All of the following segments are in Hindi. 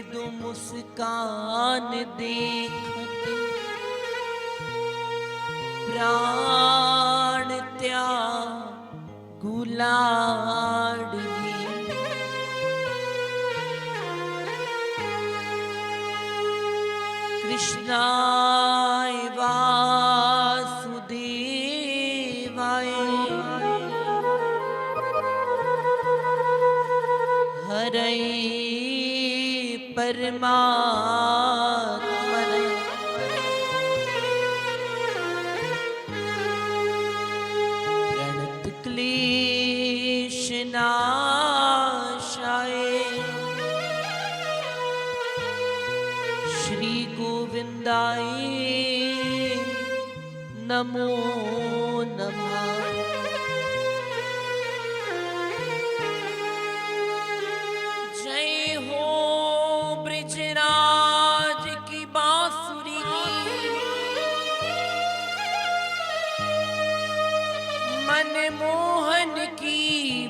मृदु मुस्कान देखत प्राण त्यागु लाडली। कृष्णाय वासुदेवाय हरे परमात्मने प्रणतक्लेशनाशाय श्री गोविंदाय नमो नमः। जय हो ब्रिजराज की बांसुरी की, मनमोहन की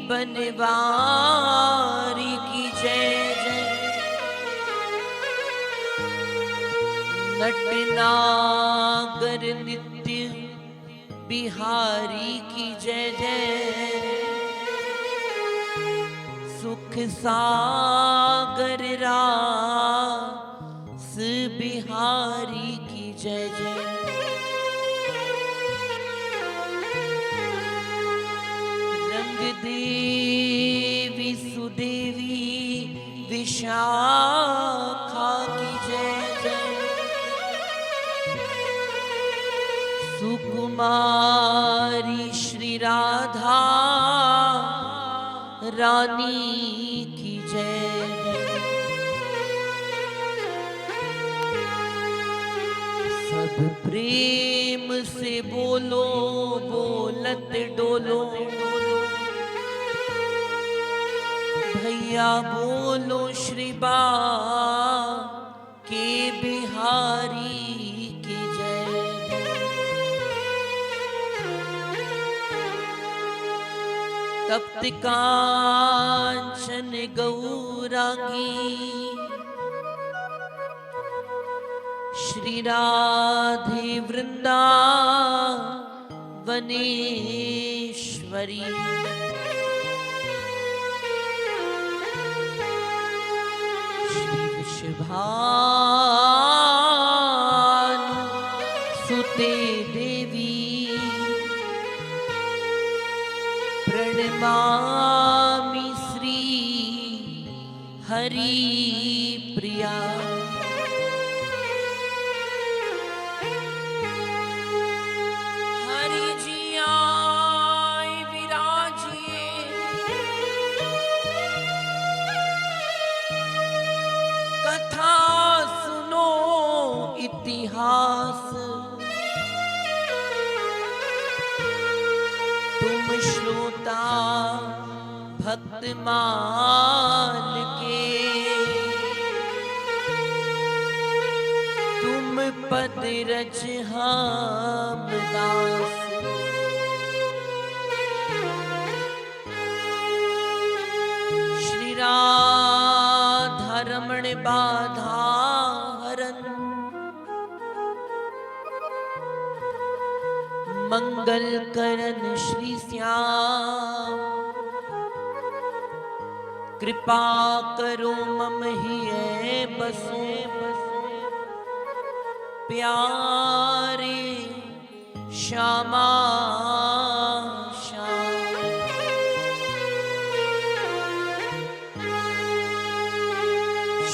बनवारी की जय जय। नटनागर नित्य बिहारी की जय जय। सुख सागर रास बिहारी की जय जय। रंग देवी सुदेवी विशाखा की जय जय। सुकुमारी श्री राधा रानी की जय जय। सब प्रेम से बोलो बोलत डोलो, भैया बोलो श्री बा के बिहारी की जय जय। तप्त कांचन गौरांगी श्री राधे वृंदावनेश्वरी। श्री वृषभानु सुते देवी प्रणमामि श्री हरि प्रिया। हरि जी आए विराजिए, कथा सुनो इतिहास। तुम श्रोता भक्त मान के, तुम पद रच हम दास। श्री राधा रमण बाधा हरन, मंगल करन श्री श्याम। कृपा करो मम हिये बसो, प्यारे श्यामा श्याम।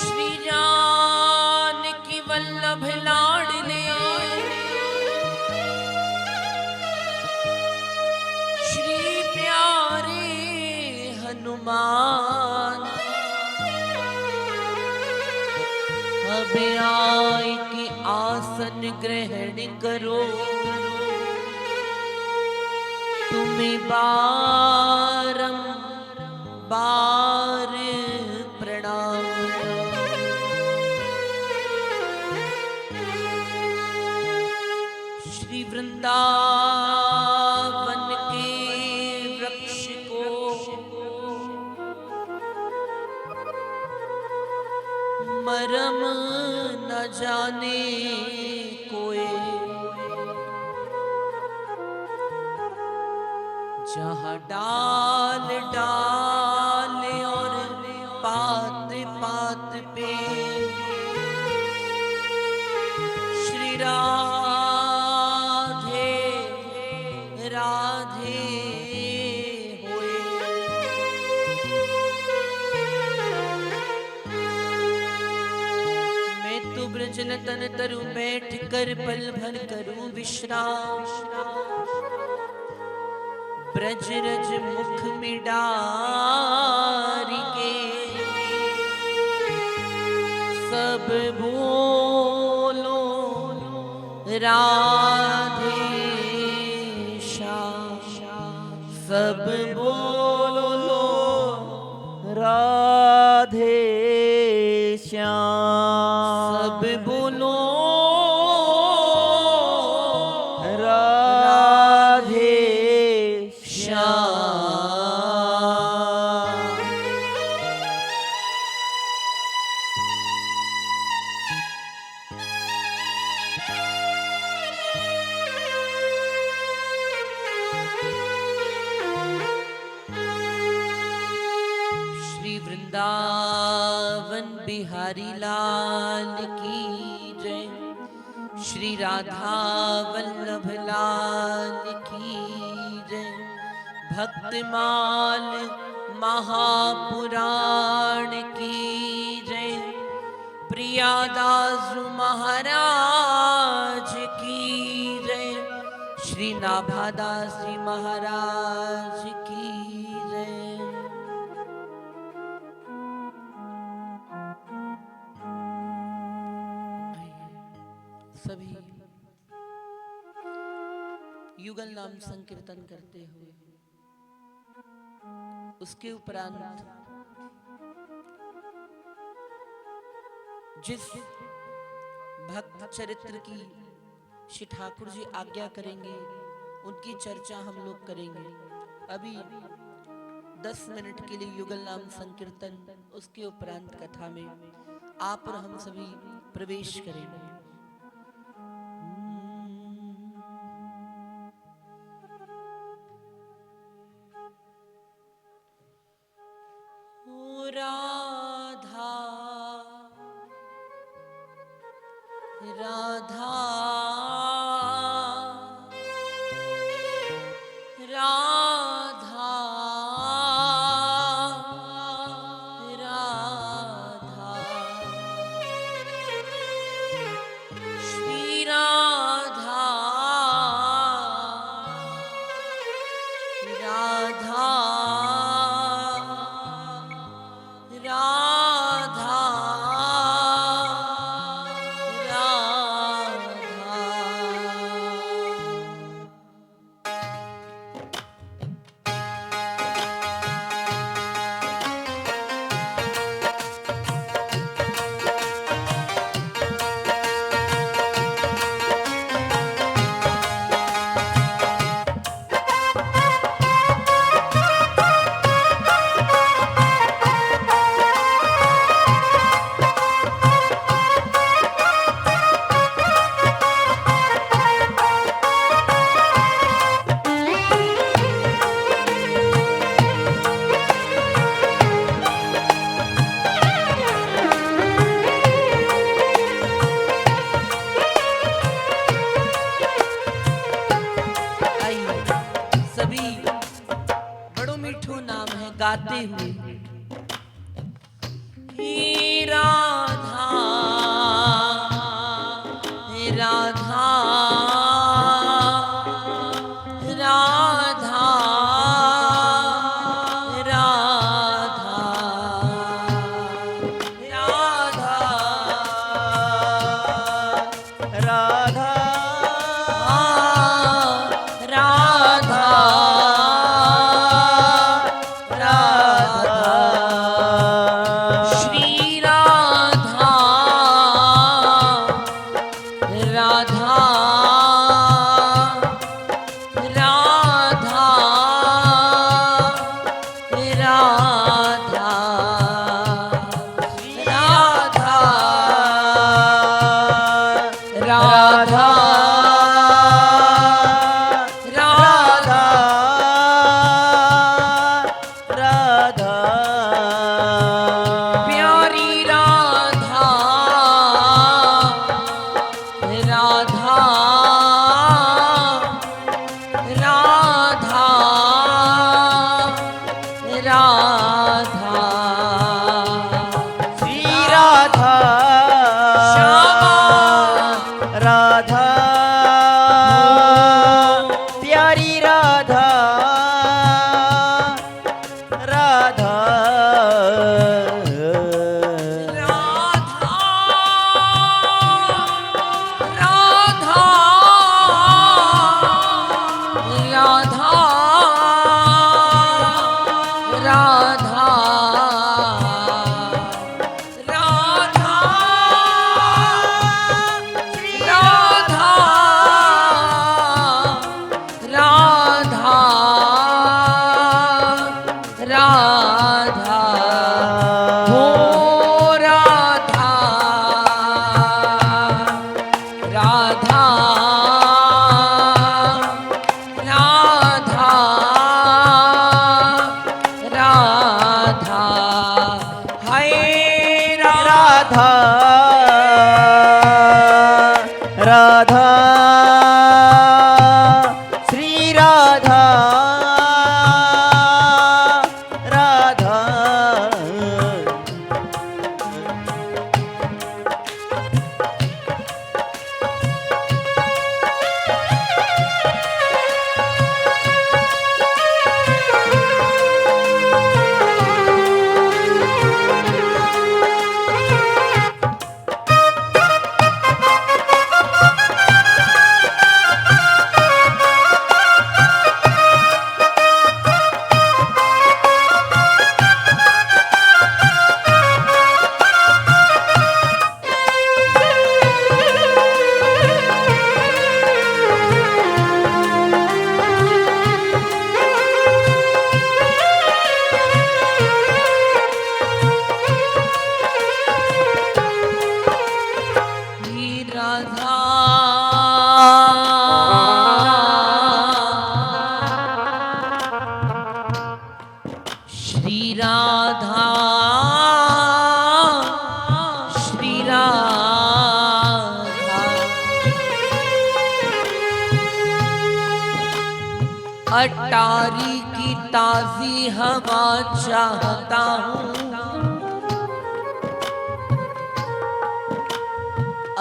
श्री जानकी वल्लभ लाडले, श्री प्यारे हनुमान। अब आए कि आसन ग्रहण करो, तुम्हें बारंबार प्रणाम। श्री वृंदावन के वृक्ष को मरम न जाने कोई, जहाँ डाल डाल और पात पात पे श्री राधे राधे होए। मैं तो ब्रजन तन तरु बैठ कर पल भर करूं विश्राम, ब्रज रज मुख में डारी के सब बोलो राधे श्याम, सब बोलो राधे श्याम, सब बोलो राधे श्याम। श्री वृंदावन बिहारी लाल की जय, श्री राधा वल्लभ लाल की जय, भक्तमाल महापुराण की जय, प्रियादास महाराज की जय, श्री नाभादास जी महाराज की जय। सभी युगल नाम संकीर्तन करते हुए उसके उपरांत जिस भक्त चरित्र की श्री ठाकुर जी आज्ञा करेंगे उनकी चर्चा हम लोग करेंगे। अभी 10 मिनट के लिए युगल नाम संकीर्तन, उसके उपरांत कथा में आप और हम सभी प्रवेश करेंगे। राधा राधा राधा राधा, श्री राधा राधा राधा गाते हुए हे राधा हे राधा राधा राधा राधा राधा राधा श्री राधा अटारी की ताजी हवा चाहता हूँ,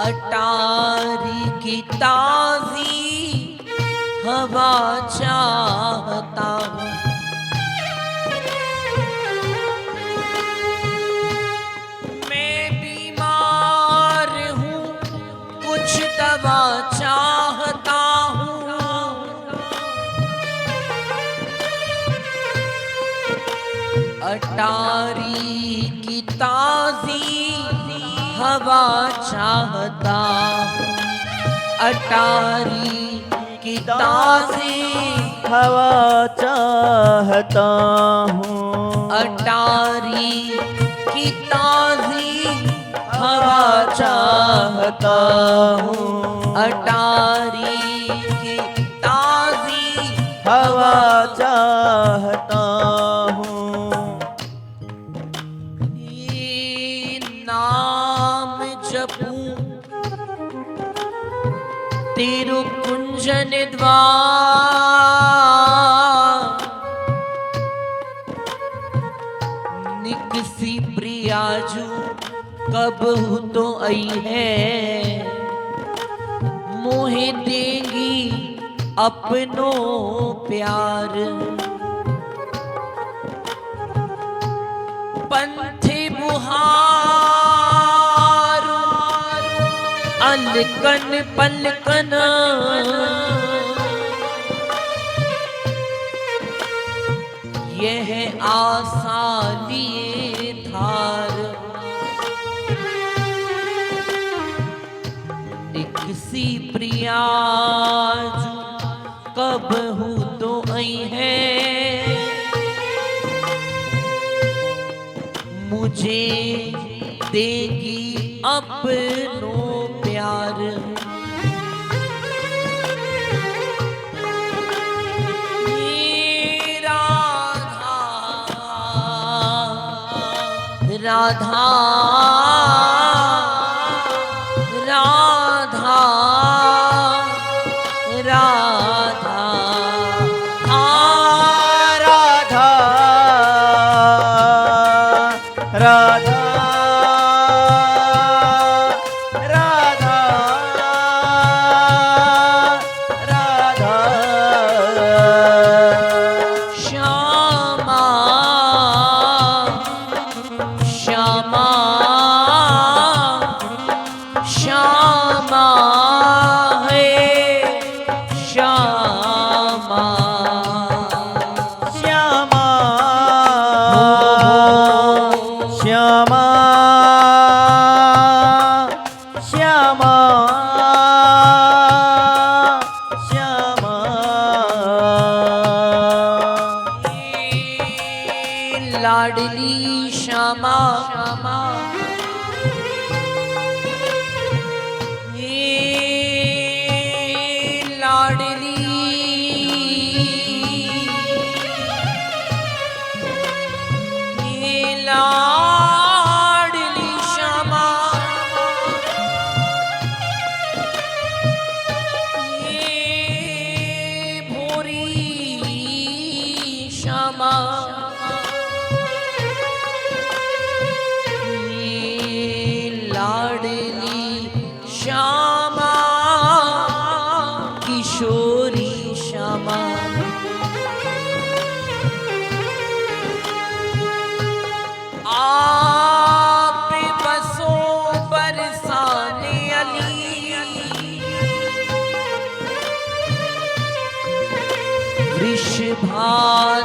अटारी की ताजी हवा चाहता हूँ। मैं बीमार हूँ, कुछ दवा चाहता हूँ। अटारी की ताजी हवा चाहता हूँ, अटारी की ताजी हवा चाहता हूँ, अटारी की ताजी हवा चाहता हूँ, अटारी की ताजी हवा चाहता हूँ। ये नाम जपूं तेरो कुंजन द्वार, निकसी प्रियाजू कब हो तो आई है, मोहे देंगी अपनो प्यार। पंथी बुहार अलकन पलकन, यह आशा लिए धार। निकसी प्रियाजू कब हूँ तो आई है, मुझे देगी अपनो प्यार। राधा राधा राधा राधा राधा राधा राधा श्यामा श्यामा श्यामा है श्यामा श्यामा हो लाडली श्यामा लाडली लाडली श्यामा भोरी श्यामा लाडली श्यामा किशोरी श्यामा आप बसो बरसाने अली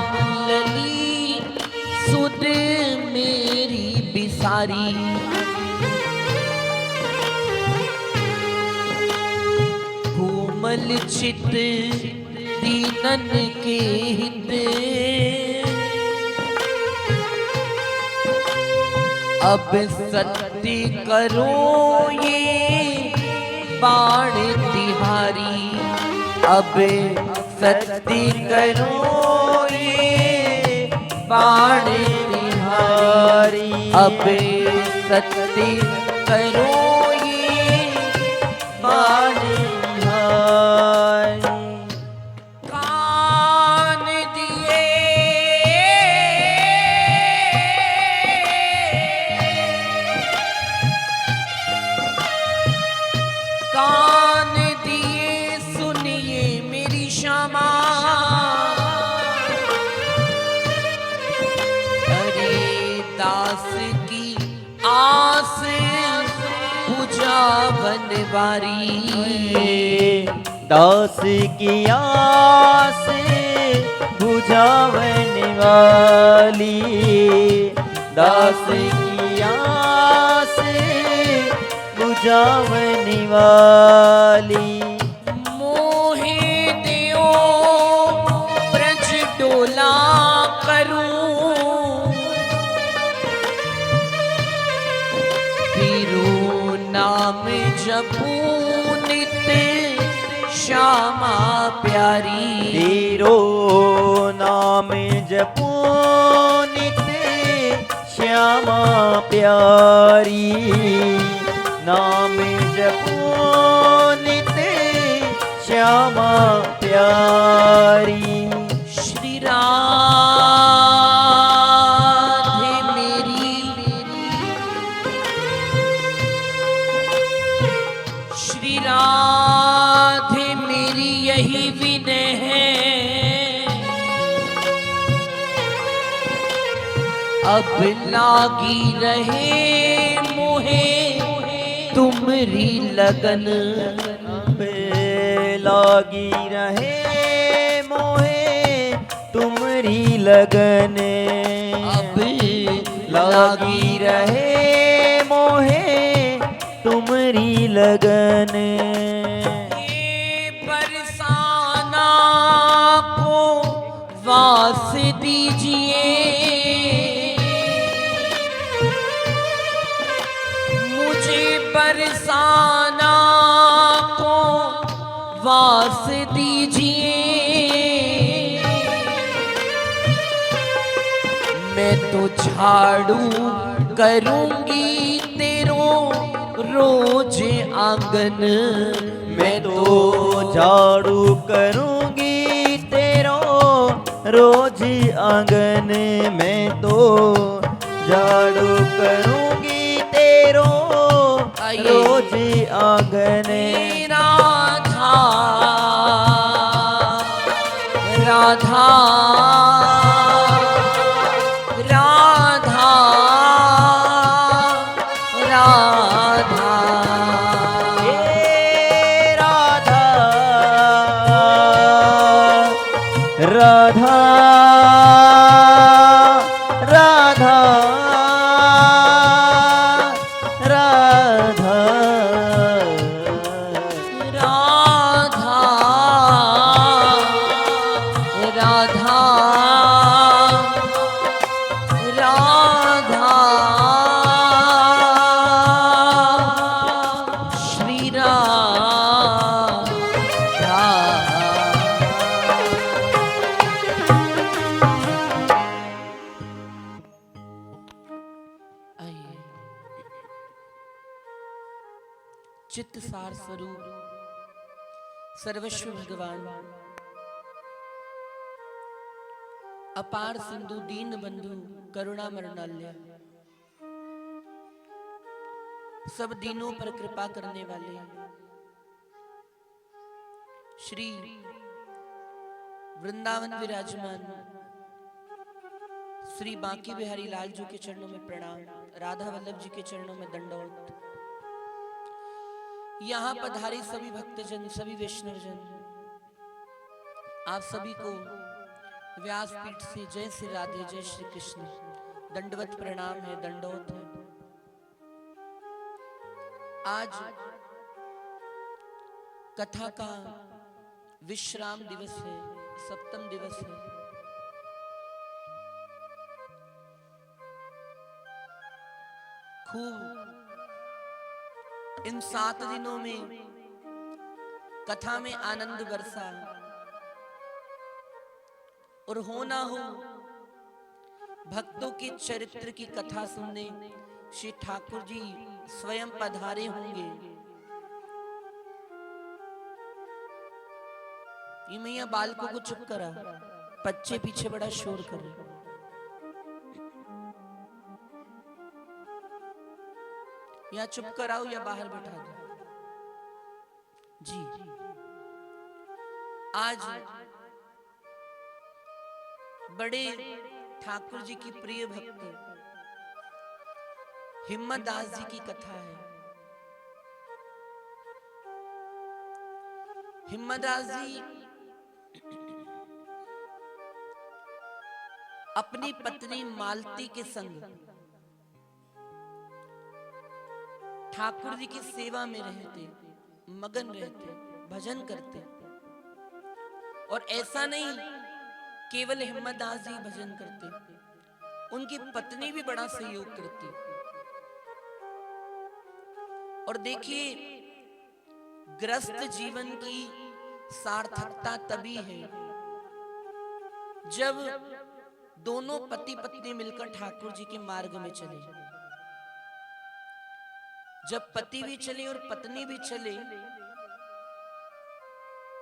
वृषभालली सुध मेरी बिसारी कोमल चित दीनन के हित अब सत्य करो ये बाण तिहारी अब सत्य करो ये बाण तिहारी अब सत्य करो ये बाण तिहारी कान दिए कान दिए सुनिए मेरी श्यामा अरे दास की आस बुझावन वारी दास की आस बुझावन वाली दास की आस बुझावन वाली मोहे दियो ब्रज डोला करूं फिरू नाम जपूं नित श्यामा प्यारी तेरो नाम जपो नित श्यामा प्यारी नाम जपो नित श्यामा प्यारी श्री राधे मेरी श्री राधे मेरी यही विनय है अब लागी रहे मोहे तुमरी लगन पे लागी रहे मोहे तुमरी लगन अब लागी रहे मोहे तुमरी लगन बरसाना को वास दीजिए मुझे बरसाना को वास दीजिए मैं तो झाड़ू करूंगी तेरो रोज आंगन मैं तो झाड़ू करूंगी तेरो रोज आंगन मैं तो झाड़ू करूंगी तेरो रोज आंगन राधा राधा राधा राधा हे राधा राधा राधा राधा राधा राधा चित्त सार स्वरूप सर्वस्व भगवान, अपार सिंधु दीन बंधु करुणा मरणाल्य, सब दीनों पर कृपा करने वाले श्री वृंदावन विराजमान श्री बांके बिहारी लाल जी के चरणों में प्रणाम, राधा वल्लभ जी के चरणों में दंडवत। यहाँ पधारे सभी भक्तजन, सभी वैष्णवजन, आप सभी को व्यासपीठ से जय श्री राधे, जय श्री कृष्ण, दंडवत प्रणाम है, दंडवत है। आज कथा का विश्राम दिवस है, सप्तम दिवस है। खूब इन 7 दिनों में कथा में आनंद बरसा, और हो ना हो भक्तों के चरित्र की कथा सुनने श्री ठाकुर जी स्वयं पधारे होंगे। ये मैया बालकों को चुप करा, बच्चे पीछे बड़ा शोर कर रहे। या चुप कराओ या बाहर बैठा दो। जी, आज बड़े ठाकुर जी की प्रिय भक्त हिम्मत दास जी की कथा है। हिम्मत दास जी अपनी पत्नी मालती के संग ठाकुर जी की सेवा में रहते, मगन रहते, भजन करते। और ऐसा नहीं केवल हिम्मत दास जी भजन करते, उनकी पत्नी भी बड़ा सहयोग करती। और देखिए, ग्रस्त जीवन की सार्थकता तभी है जब दोनों पति पत्नी मिलकर ठाकुर जी के मार्ग में चले। जब पति भी चले और पत्नी भी चले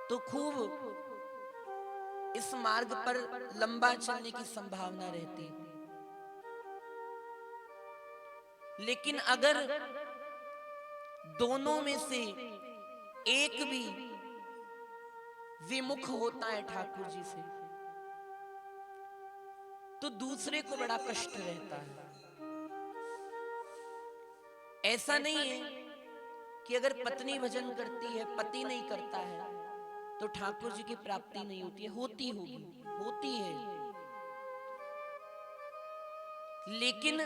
तो खूब इस मार्ग पर लंबा चलने की संभावना रहती। लेकिन अगर दोनों में से एक भी विमुख होता है ठाकुर जी से, तो दूसरे को बड़ा कष्ट रहता है। ऐसा नहीं है कि अगर पत्नी भजन करती है, पति नहीं करता है, तो ठाकुर जी की प्राप्ति नहीं होती है। होती होगी, होती है। लेकिन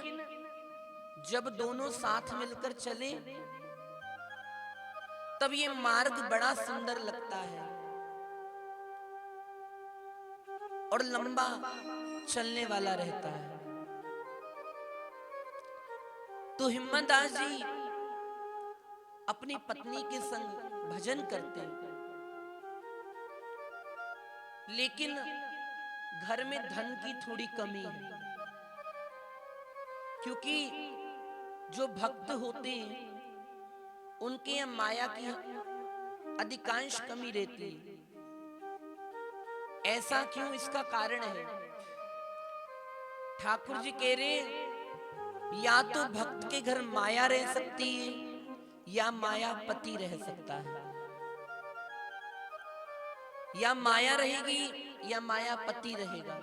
जब दोनों साथ मिलकर चले तब ये मार्ग बड़ा सुंदर लगता है और लंबा चलने वाला रहता है। तो हिम्मत दास जी अपनी पत्नी के संग भजन करते, लेकिन घर में धन की थोड़ी कमी है, क्योंकि जो भक्त होते हैं उनके यहाँ माया की अधिकांश कमी रहती है। ऐसा क्यों? इसका कारण है, ठाकुर जी कह रहे या तो भक्त के घर माया रह सकती है या माया पति रह सकता है। या माया रहेगी या माया पति रहेगा।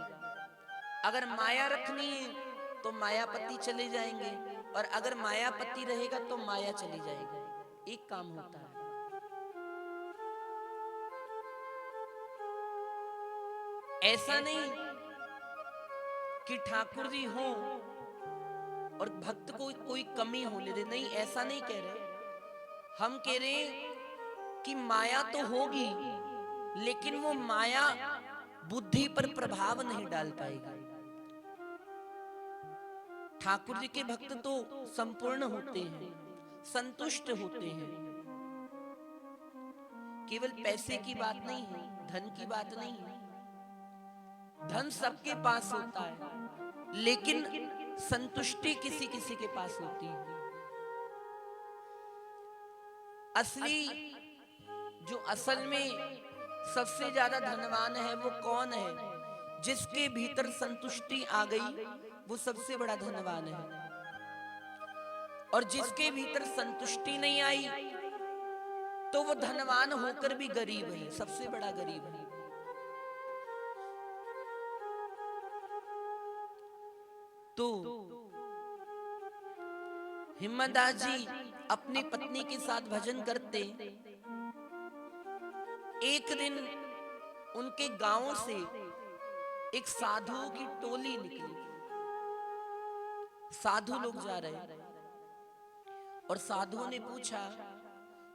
अगर माया रखनी है तो मायापति चले जाएंगे, और अगर मायापति रहेगा तो माया चली जाएगी। एक काम होता है। ऐसा नहीं कि ठाकुर जी हो और भक्त को कोई कमी होने दे, नहीं, ऐसा नहीं कह रहे। हम कह रहे कि माया तो होगी, लेकिन वो माया बुद्धि पर प्रभाव नहीं डाल पाएगी। ठाकुर जी के भक्त तो संपूर्ण होते हैं, संतुष्ट होते हैं। केवल पैसे की बात नहीं है, धन की बात नहीं है। धन सबके पास होता है, लेकिन संतुष्टि किसी किसी के पास होती है। असली जो असल में सबसे ज्यादा धनवान है वो कौन है? जिसके भीतर संतुष्टि आ गई वो सबसे बड़ा धनवान है, और जिसके भीतर संतुष्टि नहीं आई तो वो धनवान होकर भी गरीब है, सबसे बड़ा गरीब है। तो हिम्मतदास जी अपनी पत्नी के साथ भजन करते। एक दिन उनके गांव से एक साधुओं की टोली निकली। साधु लोग जा रहे हैं और साधुओं ने पूछा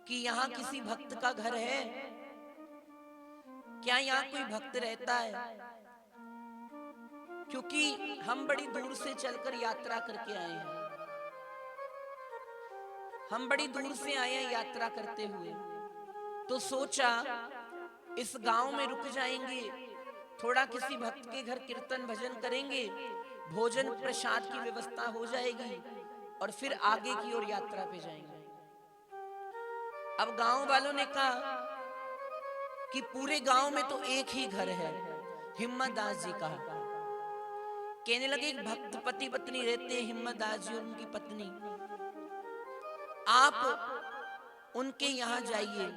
कि यहाँ किसी भक्त का घर है क्या? यहाँ कोई भक्त रहता है? क्योंकि हम बड़ी दूर से चलकर यात्रा करके आए हैं, हम बड़ी दूर से आए हैं यात्रा करते हुए। तो सोचा इस गांव में रुक जाएंगे, थोड़ा किसी भक्त के घर कीर्तन भजन करेंगे, भोजन प्रसाद की व्यवस्था हो जाएगी और फिर आगे की ओर यात्रा पे जाएंगे। अब गांव वालों ने कहा कि पूरे गांव में तो एक ही घर है, हिम्मतदास जी का। कहने लगे एक भक्त पति पत्नी रहते हैं, हिम्मतदास जी और उनकी पत्नी, आप उनके यहां जाइए।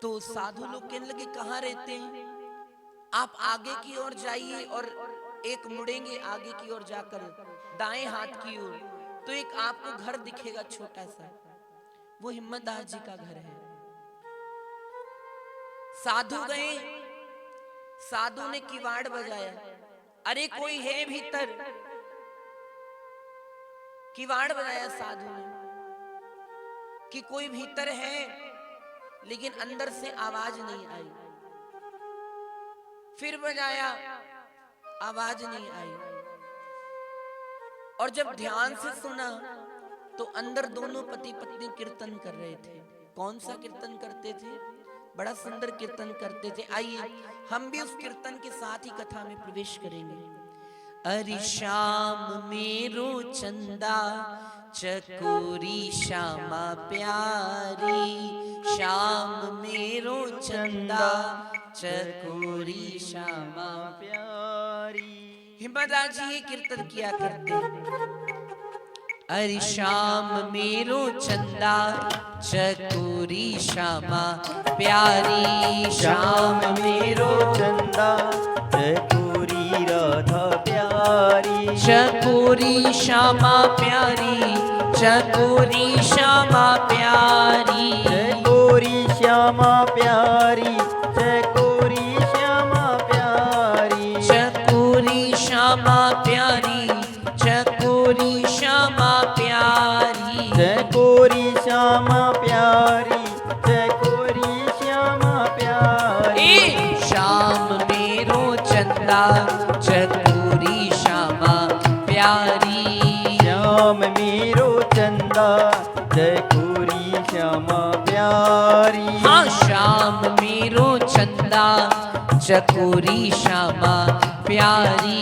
तो साधु लोग कहने लगे कहां रहते हैं? आप आगे की ओर जाइए और एक मुड़ेंगे आगे की ओर जाकर दाएं हाथ की ओर, तो एक आपको घर दिखेगा छोटा सा, वो हिम्मतदास जी का घर है। साधु गए, साधु ने किवाड़ बजाया, अरे कोई है भीतर? किवाड़ बजाया साधु ने कि कोई भीतर है, लेकिन अंदर से आवाज नहीं आई। फिर बजाया, आवाज नहीं आई। और जब ध्यान से सुना तो अंदर दोनों पति पत्नी कीर्तन कर रहे थे। कौन सा कीर्तन करते थे? बड़ा सुंदर कीर्तन करते थे। आइए हम भी उस कीर्तन के साथ ही कथा में प्रवेश करेंगे। अरे श्याम मेरो चंदा चकोरी श्यामा प्यारी, श्याम मेरो चंदा चकोरी श्यामा प्यारी। हिम्मतदास जी ये कीर्तन किया करते। अरे श्याम मेरो चंदा चकोरी श्यामा प्यारी, श्याम मेरो चंदा चकोरी राधा प्यारी, चकोरी श्यामा प्यारी, चकोरी श्यामा प्यारी, चकोरी श्यामा प्यारी, चकोरी श्यामा प्यारी, चकोरी श्यामा प्यारी, चकोरी श्यामा प्यारी, चकोरी श्यामा प्यारी, चकोरी श्यामा प्यारी। श्याम मेरो चंदा चकोरी श्यामा प्यारी, श्याम मेरो चंदा चकोरी श्यामा प्यारी। हाँ श्याम मेरो चंदा चकोरी श्यामा प्यारी,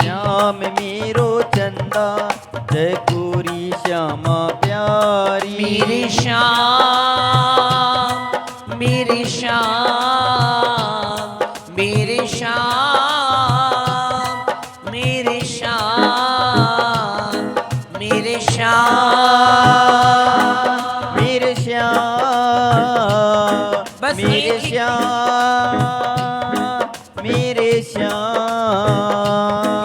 श्याम मेरो चंदा चकोरी श्यामा प्यारी। मेरे श्याम, मेरे श्याम, मेरे श्याम, मेरे श्याम, मेरे श्याम, मेरे श्याम, बस मेरे एक ही- श्याम, मेरे श्याम।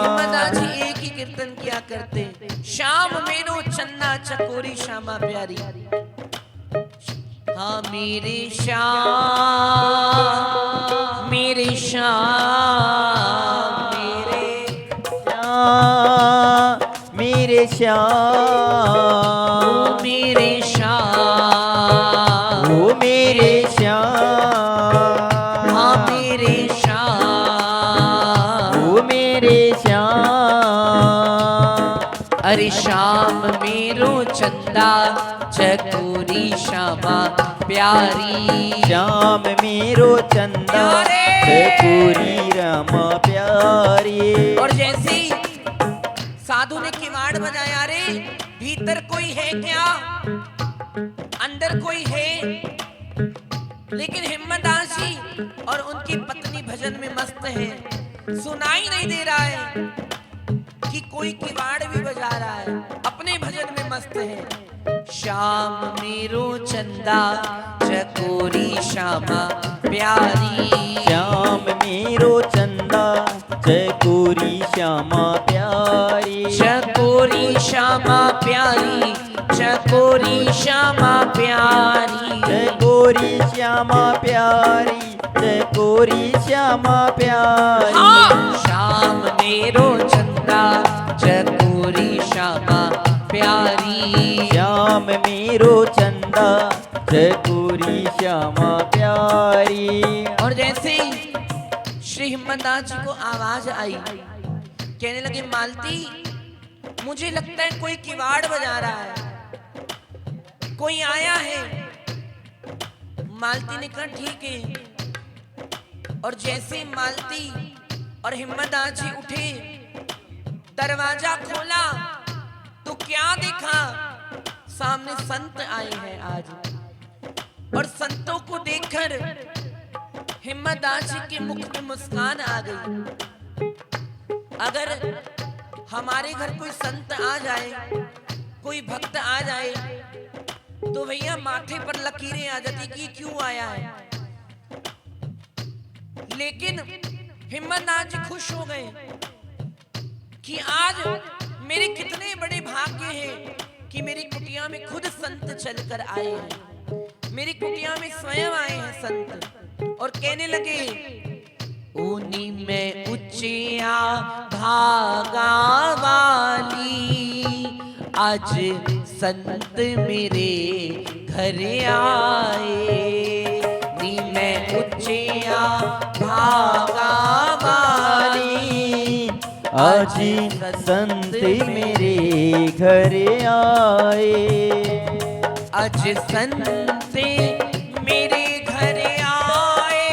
हिम्मतदास जी एक ही कीर्तन किया करते। श्याम मेरो चन्ना चकोरी श्यामा प्यारी। हाँ मेरे श्याम, मेरे श्याम, मेरे श्याम, ओ मेरे श्याम, ओ मेरे श्याम, हाँ मेरे श्याम, ओ मेरे श्याम। अरे श्याम मेरो चंदा चकोरी श्यामा प्यारी, श्याम मेरो चंदा चकोरी रामा प्यारी। और जैसे साधु ने किवाड़ बजाया, रे भीतर कोई है क्या, अंदर कोई है। लेकिन हिम्मतदास जी और उनकी पत्नी भजन में मस्त है, सुनाई नहीं दे रहा है कि कोई किवाड़ भी बजा रहा है, अपने भजन में मस्त है। श्याम मेरो चंदा चकोरी श्यामा प्यारी, श्याम मेरो चंदा चकोरी श्यामा प्यारी, चकोरी श्यामा प्यारी, चकोरी श्यामा प्यारी, चकोरी श्यामा प्यारी, चकोरी श्यामा प्यारी। हाँ। श्याम मेरो चंदा चकोरी श्यामा प्यारी, श्याम मेरो चंदा चकोरी श्यामा प्यारी। और जैसे ही श्री हिम्मतदास जी को आवाज आई, कहने लगे मालती मुझे लगता है कोई किवाड़ बजा रहा है, कोई आया है। मालती ने कहा ठीक है। और जैसे मालती और हिम्मतदास जी उठे, दरवाजा खोला तो क्या देखा, सामने संत आए हैं आज। और संतों को देखकर हिम्मतदास जी के मुख में मुस्कान आ गई। अगर हमारे घर कोई संत आ जाए, कोई भक्त आ जाए, तो भैया माथे पर लकीरें आ जाती कि क्यों आया है। लेकिन हिम्मतदास जी खुश हो गए कि आज मेरे कितने बड़े भाग्य हैं कि मेरी कुटिया में खुद संत चलकर आए हैं, मेरी कुटिया में स्वयं आए हैं संत। और कहने लगे ऊनी में उच्चिया भागा वाली, आज संत मेरे घर आए। नी में उच्चिया भागा वाली, आज संत मेरे घर आए। आज संत मेरे घर आए,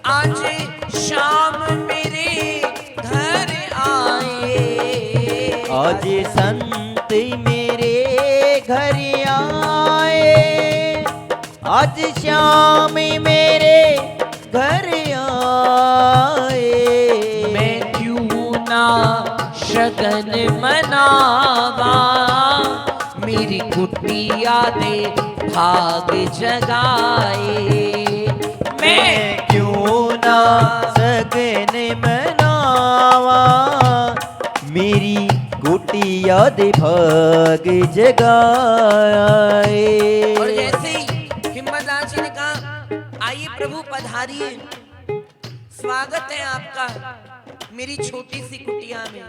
आज शाम मेरे घर आए। आज संत मेरे घर आए, आज श्याम मेरे घर आए। मैं क्यों ना शगन मनावा, मेरी कुटिया दे भाग जगाए। मैं क्यों ना सगन मनावा, मेरी कुटिया दे भाग जगाए। और जैसे ही हिम्मतदास जी ने कहा आइए प्रभु पधारिए, स्वागत है आपका मेरी छोटी सी कुटिया में।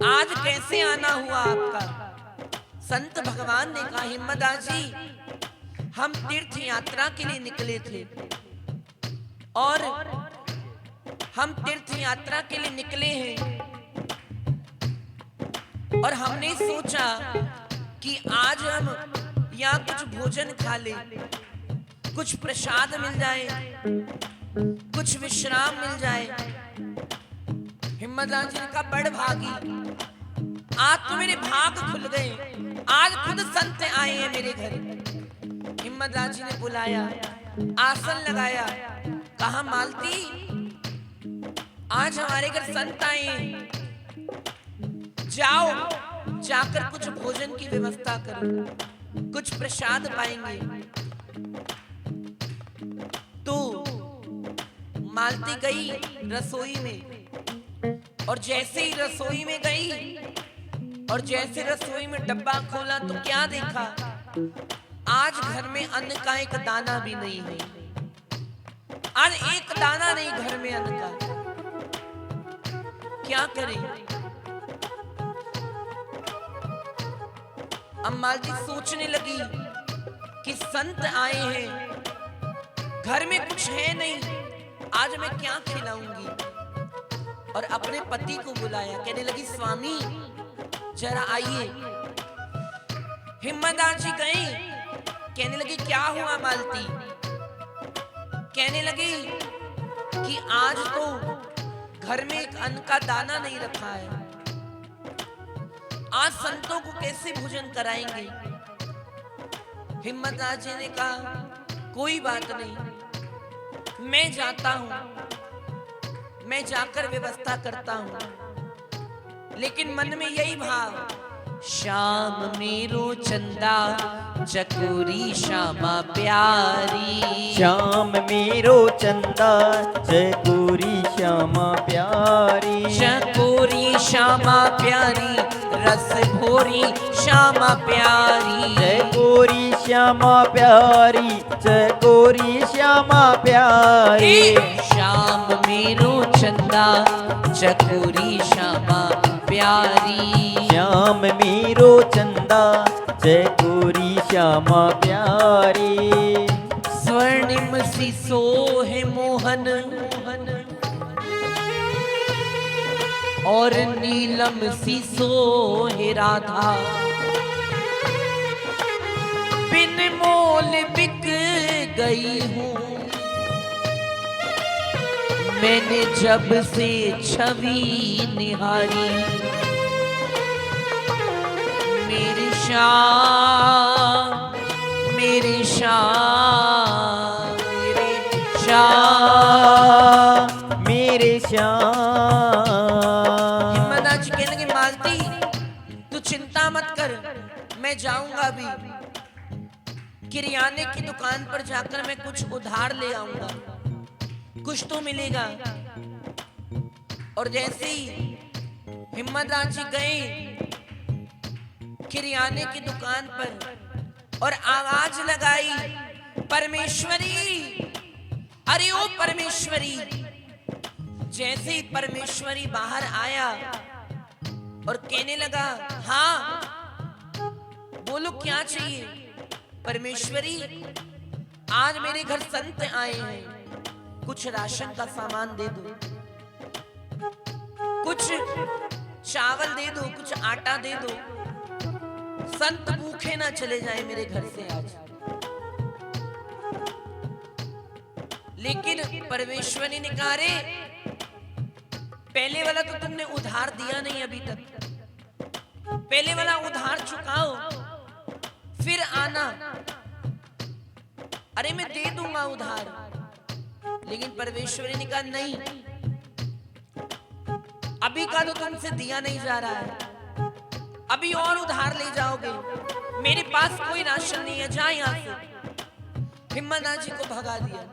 आज कैसे आना हुआ आपका? संत भगवान ने कहा हिम्मतदास जी हम तीर्थ यात्रा के लिए निकले थे, और हम तीर्थ यात्रा के लिए निकले हैं, और हमने सोचा कि आज हम यहाँ कुछ भोजन खा ले, कुछ प्रसाद मिल जाए, कुछ विश्राम मिल जाए। हिम्मतदास जी ने कहा बड़ भागी, आज तो मेरे भाग खुल गए, आज खुद संत आए हैं मेरे घर। हिम्मतदास जी ने बुलाया, आसन लगाया, कहा मालती आज हमारे घर संत आए हैं, जाओ जाकर कुछ भोजन की व्यवस्था करो, कुछ प्रसाद पाएंगे। तो मालती गई रसोई में, और जैसे ही रसोई में गई और जैसे रसोई में डब्बा खोला तो क्या देखा, आज घर में अन्न का एक दाना भी नहीं है। आज एक दाना नहीं घर में अन्न का। क्या करें? अब मालती सोचने लगी कि संत आए हैं, घर में कुछ है नहीं, आज मैं क्या खिलाऊंगी। और अपने पति को बुलाया, कहने लगी स्वामी जरा आइए। हिम्मतदास जी गए, कहने लगी क्या हुआ मालती? कहने लगी कि आज तो घर में एक अन्न का दाना नहीं रखा है। आज संतों को कैसे भोजन कराएंगे? हिम्मतदास जी ने कहा कोई बात नहीं, मैं जाता हूं, मैं जाकर व्यवस्था करता हूं। लेकिन मन में यही भाव, श्याम मेरो चंदा चकोरी श्यामा प्यारी, श्याम मेरो चंदा चकोरी श्यामा प्यारी, चकोरी श्यामा प्यारी रस भोरी श्यामा प्यारी, चकोरी श्यामा प्यारी, चकोरी श्यामा प्यारी। श्याम मेरो चंदा चकोरी श्यामा प्यारी, श्याम मेरो चंदा चकोरी श्यामा प्यारी। स्वर्णिम सी सोहे मोहन और नीलम सी सोहे राधा, बिन मोल बिक गई हूँ मैंने जब से छवि निहारी। मेरी शाम, मेरी शाम, मेरे शाम, मेरे श्याम। हिम्मतदास जी कहने लगे मालती तू चिंता मत कर, मैं जाऊंगा अभी किरियाने की दुकान पर जाकर मैं कुछ उधार ले आऊंगा, कुछ तो मिलेगा। और जैसे ही हिम्मतदास जी गए किरियाने की दुकान पर और आवाज लगाई, परमेश्वरी, अरे ओ परमेश्वरी। जैसे ही परमेश्वरी बाहर आया और कहने लगा हाँ बोलो क्या चाहिए। परमेश्वरी आज मेरे घर संत आए हैं, कुछ राशन का सामान दे दो, कुछ चावल दे दो, कुछ आटा दे दो, संत भूखे ना चले जाए मेरे घर से आज। लेकिन परमेश्वरी ने कहा रे पहले वाला तो तुमने उधार दिया नहीं अभी तक, पहले वाला उधार चुकाओ फिर आना। अरे मैं दे दूंगा उधार। लेकिन परमेश्वरी ने कहा नहीं, अभी का तो तुमसे दिया नहीं जा रहा है, अभी और उधार ले जाओगे, मेरे पास कोई राशन नहीं है, जा यहां से। हिम्मतदास जी को भगा दिया।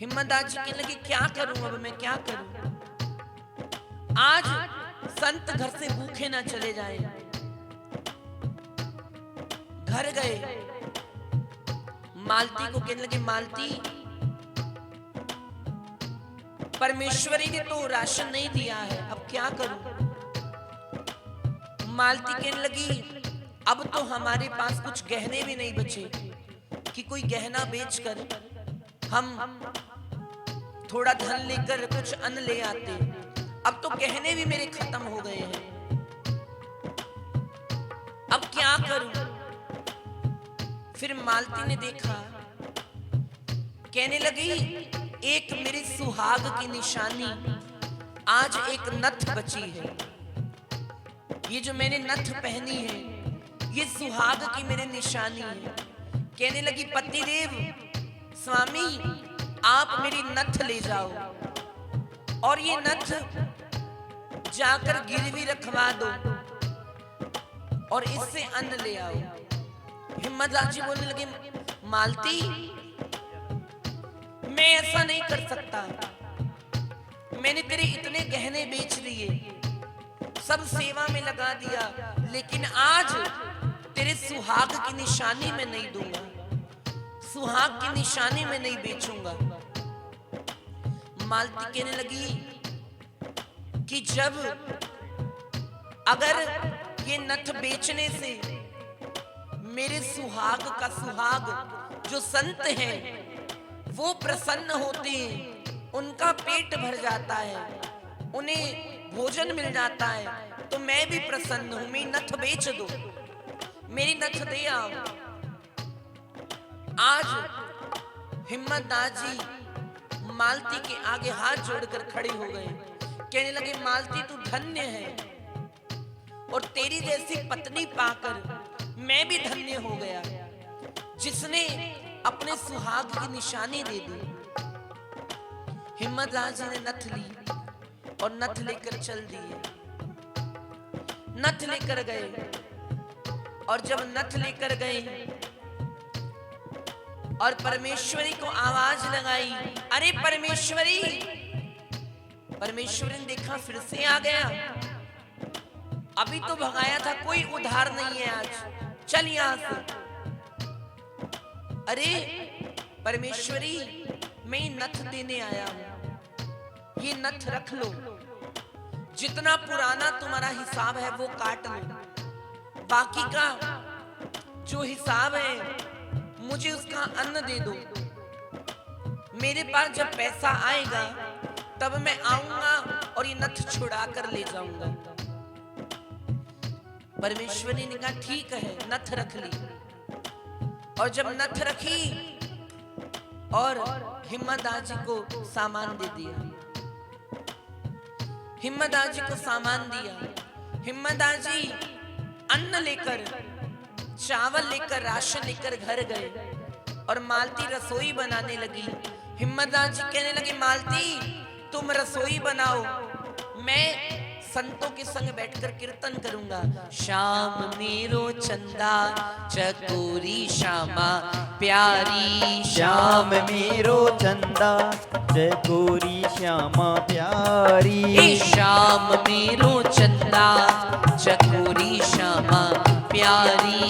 हिम्मतदास जी कहने लगे क्या करूं अब मैं, क्या करूं? आज संत घर से भूखे ना चले जाएं। घर गए, मालती को कहने लगे मालती परमेश्वरी ने तो राशन नहीं दिया है, अब क्या करूं? मालती कहने लगी अब तो हमारे पास कुछ गहने भी नहीं बचे कि कोई गहना बेचकर हम थोड़ा धन लेकर कुछ अन्न ले आते, अब तो गहने भी मेरे खत्म हो गए हैं, अब क्या करूं? फिर मालती ने देखा, कहने लगी एक मेरे सुहाग की निशानी, आज एक नथ बची है, ये जो मैंने नथ पहनी है ये सुहाग की मेरे निशानी है। कहने लगी पतिदेव स्वामी आप मेरी नथ ले जाओ और ये नथ जाकर गिरवी रखवा दो और इससे अन्न ले आओ। हिम्मतदास जी बोलने लगे मालती मैं ऐसा नहीं कर सकता, मैंने तेरे इतने गहने बेच दिए, सब सेवा में लगा दिया, लेकिन आज तेरे सुहाग की निशानी में नहीं दूंगा, सुहाग की निशानी में नहीं बेचूंगा। मालती कहने लगी कि जब अगर ये नथ बेचने से मेरे सुहाग का सुहाग जो संत हैं वो प्रसन्न होते हैं, उनका पेट भर जाता है, उन्हें भोजन मिल जाता है, तो मैं भी प्रसन्न हूं, मेरी नथ बेच दो, मेरी नथ दे आओ। आज हिम्मतदास जी मालती के आगे हाथ जोड़कर खड़े हो गए। कहने लगे, मालती तू धन्य है और तेरी जैसी पत्नी पाकर मैं भी धन्य हो गया, जिसने अपने सुहाग की निशानी दे दी। हिम्मतदास जी ने नथ ली और नथ लेकर चल दिए। नथ लेकर गए और जब नथ लेकर गए और परमेश्वरी को आवाज लगाई, अरे परमेश्वरी। परमेश्वरी ने देखा फिर से आ गया, अभी तो भगाया था, कोई उधार नहीं है आज, चल यहां से। अरे परमेश्वरी, मैं नथ देने आया हूं, ये नथ रख लो, जितना पुराना तुम्हारा हिसाब है वो काट लो, बाकी का जो हिसाब है मुझे उसका अन्न दे दो। मेरे पास जब पैसा आएगा तब मैं आऊंगा और ये नथ छुड़ा कर ले जाऊंगा। परमेश्वरी ने कहा ठीक है, नथ रख ली। और जब नथ रखी और हिम्मतदास जी को सामान दे दिया, हिम्मतदास जी को सामान दिया। हिम्मतदास जी अन्न लेकर, चावल लेकर, राशन लेकर घर गए और मालती रसोई बनाने लगी। हिम्मतदास जी कहने लगे, मालती तुम रसोई बनाओ, मैं संतों के संग बैठकर कीर्तन करूंगा। श्याम मेरो चंदा चकोरी श्यामा प्यारी, श्याम मेरो चंदा चकोरी श्यामा प्यारी। श्याम मेरो चंदा चकोरी श्यामा प्यारी,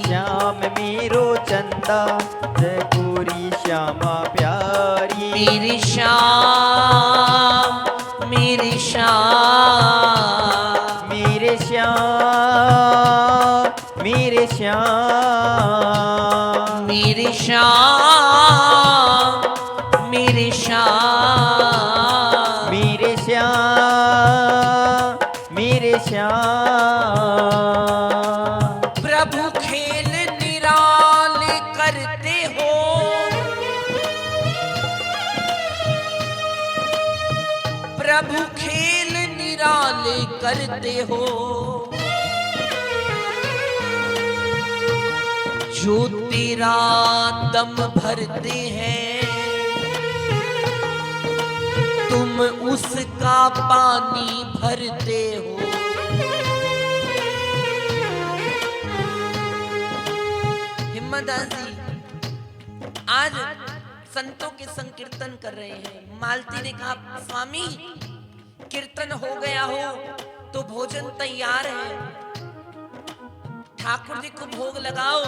श्याम मेरो चंदा चकोरी श्यामा प्यारी। मेरे श्याम, मेरे श्याम, मेरे श्याम, मेरे श्याम, मेरे श्याम, मेरे श्याम, मेरे श्याम, मेरे श्याम। प्रभु खेल निराले करते हो, प्रभु खेल निराले करते हो, जो तेरा दम भरते हैं तुम उसका पानी भरते हो। हिम्मतदास जी आज संतों के संग कीर्तन कर रहे हैं। मालती ने कहा, स्वामी कीर्तन हो गया हो तो भोजन तैयार है, ठाकुर जी को भोग लगाओ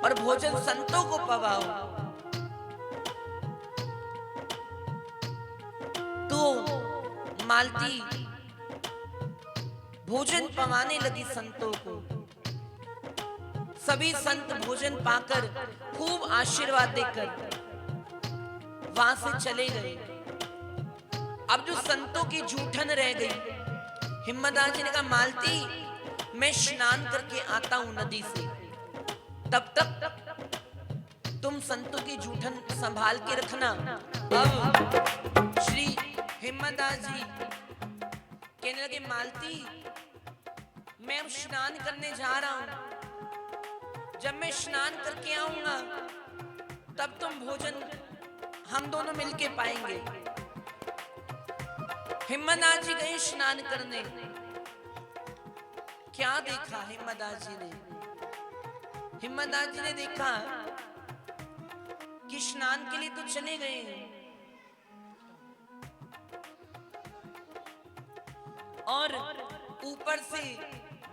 और भोजन संतों को पवाओ। तो मालती भोजन पवाने लगी संतों को। सभी संत भोजन पाकर खूब आशीर्वाद देकर वहां से चले गए। अब जो संतों की जूठन रह गई, हिम्मतदास जी ने कहा, मालती मैं स्नान करके आता हूं नदी से, तब तक तुम संतों की जूठन संभाल के रखना। अब श्री हिम्मतदास जी कहने लगे, मालती मैं अब स्नान करने जा रहा हूं, जब मैं स्नान करके आऊंगा तब तुम भोजन हम दोनों मिलके पाएंगे। हिम्मतदास जी गए स्नान करने। क्या देखा हिम्मतदास जी ने? हिम्मतदास जी ने देखा कि स्नान के लिए तो चले गए हैं और ऊपर से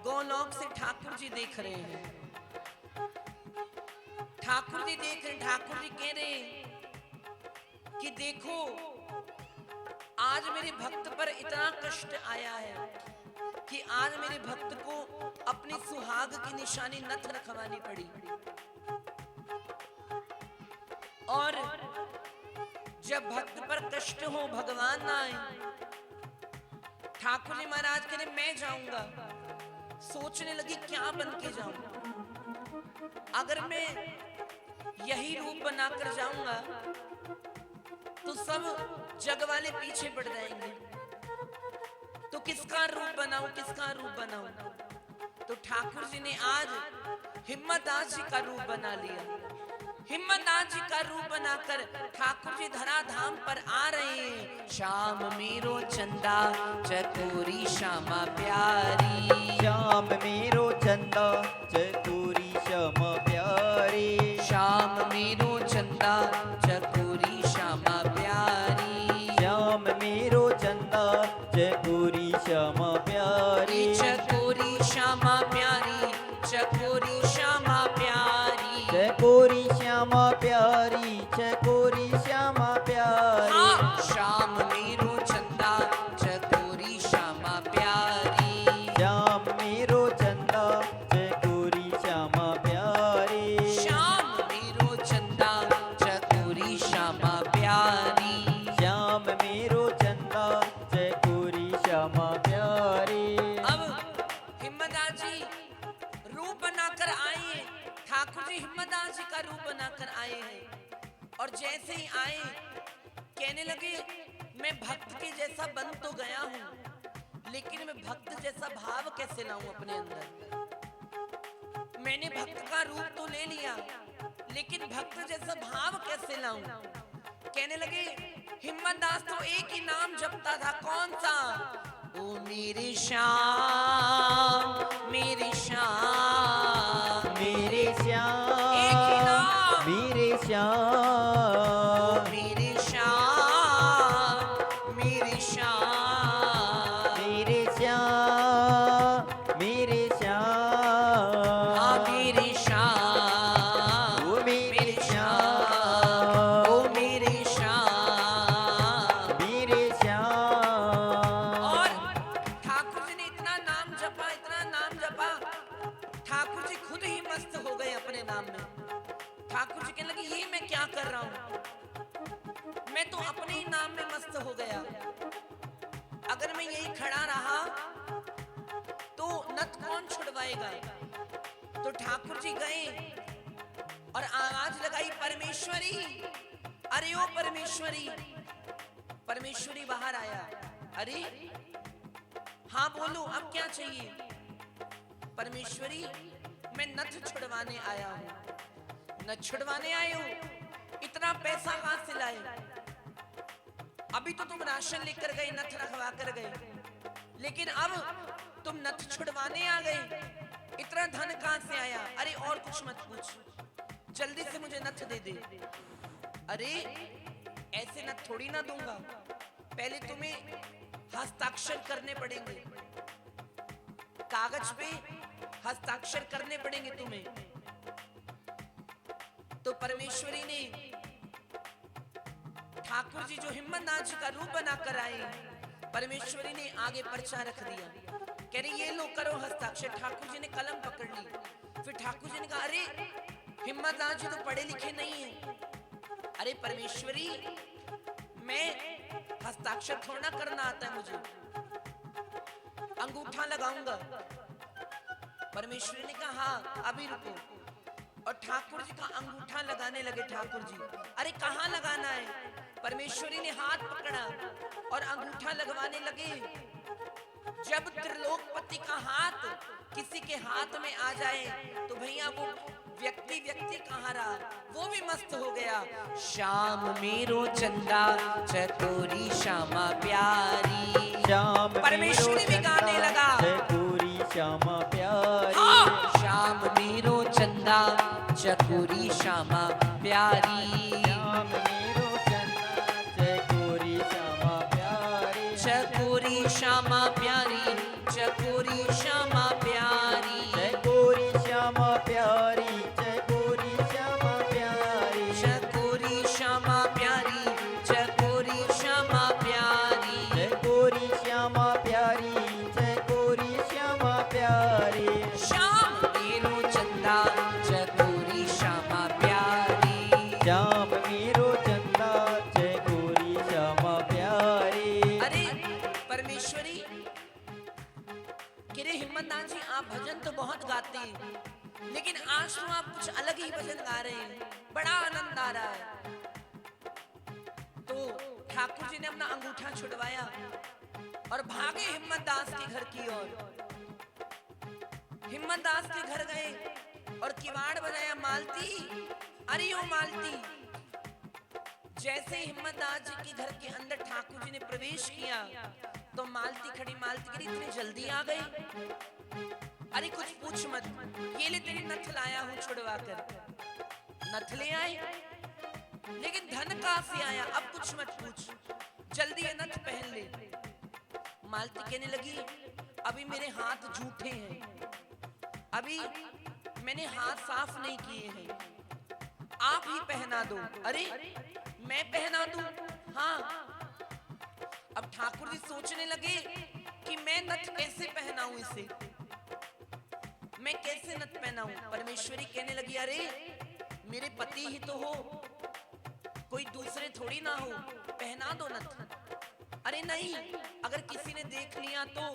गोलोक से ठाकुर जी देख रहे हैं। ठाकुर जी देख रहे, ठाकुर जी कह रहे कि देखो आज मेरे भक्त पर इतना कष्ट आया है कि आज मेरे भक्त को अपनी सुहाग की निशानी नथ रखवानी पड़ी। और जब भक्त पर कष्ट हो, भगवान ना आए, ठाकुर जी महाराज कह रहे मैं जाऊंगा। सोचने लगी क्या बन के जाऊं, अगर मैं यही रूप बनाकर जाऊंगा तो सब जग वाले पीछे पड़ जाएंगे। तो किसका रूप बनाऊं, किसका रूप बनाऊं? तो ठाकुर जी ने आज हिम्मतदास जी का रूप बना लिया। हिम्मतदास जी का रूप बनाकर ठाकुर जी धराधाम पर आ रहे हैं। श्याम मेरो चंदा चकोरी श्यामा प्यारी, श्याम मेरो चंदा चकोरी श्यामा प्यारी, श्याम मेरो चंदा चकोरी श्यामा प्यारी, श्याम मेरो चंदा चकोरी श्यामा प्यारी, चकोरी श्यामा प्यारी, चकोरी श्यामा प्यारी, चकोरी श्यामा प्यारी, चकोरी श्यामा प्यारी। हाँ, श्याम मेरो चंदा चकोरी श्यामा प्यारी, श्याम मेरो चंदा चकोरी श्यामा प्यारी, श्याम मेरो चंदा चकोरी श्यामा प्यारी। श्याम मेरो चंदा चकोरी श्यामा प्यारी। अब हिम्मतदास जी रूप बनाकर आए हैं। ठाकुर जी हिम्मतदास जी का रूप बनाकर आए हैं और जैसे ही आए कहने लगे मैं भक्त के जैसा बन तो गया हूं, लेकिन मैं भक्त जैसा भाव कैसे लाऊं अपने अंदर। मैंने भक्त का रूप तो ले लिया, लेकिन भक्त जैसा भाव कैसे लाऊं। कहने लगे हिम्मतदास तो एक ही नाम जपता था, कौन सा? ओ मेरे श्याम, मेरे श्याम, मेरे श्याम, एक ही नाम। मेरे श्याम, मेरे श्याम, मेरे श्याम, मेरे श्याम, मेरे श्याम, हाँ मेरे श्याम, ओ मेरे श्याम, ओ मेरे श्याम, मेरे श्याम। और ठाकुर जी ने इतना नाम जपा, इतना नाम जपा, ठाकुर जी खुद ही मस्त हो गए अपने नाम में। ठाकुर जी कहने लगे ये मैं क्या कर रहा हूं, मैं तो अपने ही नाम में मस्त हो गया। अगर मैं यही खड़ा रहा तो नथ कौन छुड़वाएगा। तो ठाकुर जी गए और आवाज लगाई परमेश्वरी, अरे ओ परमेश्वरी। परमेश्वरी बाहर आया, अरे हाँ बोलो अब क्या चाहिए। परमेश्वरी मैं नथ छुड़वाने आया हूं। नथ छुड़वाने आए हो, इतना पैसा कहां से लाए? अभी तो तुम राशन लेकर गए, नथ रखवा कर गए, लेकिन अब तुम नथ छुड़वाने आ गए, इतना धन कहां से आया? अरे और कुछ मत पूछ, जल्दी से मुझे नथ दे दे। अरे ऐसे नथ थोड़ी ना दूंगा, पहले तुम्हें हस्ताक्षर करने पड़ेंगे, कागज पे हस्ताक्षर करने पड़ेंगे तुम्हें। तो परमेश्वरी ने, ठाकुर जी जो हिम्मतदास जी का रूप बनाकर आए, परमेश्वरी ने आगे पर्चा रख दिया, कह रही ये लो करो हस्ताक्षर। ठाकुर जी ने कलम पकड़ ली। फिर ठाकुर जी ने कहा अरे हिम्मतदास जी तो पढ़े लिखे नहीं है। अरे परमेश्वरी मैं हस्ताक्षर थोड़ा करना आता है मुझे, अंगूठा लगाऊंगा। परमेश्वरी ने कहा हाँ अभी रुको, और ठाकुर जी का अंगूठा लगाने लगे। ठाकुर जी अरे कहाँ लगाना है? परमेश्वरी ने हाथ पकड़ा और अंगूठा लगवाने लगे। जब त्रिलोकपति का हाथ किसी के हाथ में आ जाए तो भैया वो व्यक्ति कहाँ रहा, वो भी मस्त हो गया। श्याम मेरो चंदा चकोरी श्यामा प्यारी, श्याम परमेश्वरी भी गाने लगा चकोरी श्यामा प्यारी, हाँ श्याम मेरो चंदा चकोरी श्यामा प्यारी, श्याम मेरो चंदा चकोरी श्यामा प्यारी, चकोरी श्यामा प्यारी, चकोरी श्यामा प्यारी, चकोरी श्यामा प्यारी, चकोरी श्यामा प्यारी, चकोरी श्यामा प्यारी, चकोरी श्यामा प्यारी, चकोरी श्यामा प्यारी, चकोरी श्यामा प्यारी। श्याम मेरो चंदा चकोरी श्यामा प्यारी, श्याम मेरो चंदा चकोरी श्यामा प्यारी। अरे परमेश्वरी किरे हिम्मतदास जी आप भजन तो बहुत गाते हैं, लेकिन आज तो आप कुछ अलग ही भजन गा रहे हैं, बड़ा आनंद आ रहा है। तो ठाकुर जी ने अपना अंगूठा छुड़वाया और भागे हिम्मत दास के घर की ओर। हिम्मत दास के घर गए और किवाड़ बजाया, मालती, अरे ओ मालती। जैसे हिम्मत दास जी के घर के अंदर ठाकुर जी ने प्रवेश किया तो मालती खड़ी, मालती करी इतनी जल्दी आ गई? अरे कुछ पूछ मत, ये ले तेरी नथ लाया हूं छुड़वा कर। नथ ले आए, लेकिन धन कहां से आया? अब कुछ मत पूछ, जल्दी ये नथ पहन ले। मालती कहने लगी, अभी मेरे हाथ झूठे हैं, अभी मैंने हाथ साफ नहीं किए हैं, आप ही पहना दो। अरे मैं पहना दूं? हाँ। अब ठाकुर जी सोचने लगे कि मैं नथ कैसे पहनाऊं इसे, मैं कैसे नथ पहनाऊं? परमेश्वरी कहने लगी, अरे मेरे पति ही तो हो, कोई दूसरे थोड़ी ना हो, पहना दो नथ। अरे नहीं, अगर किसी ने देख लिया तो?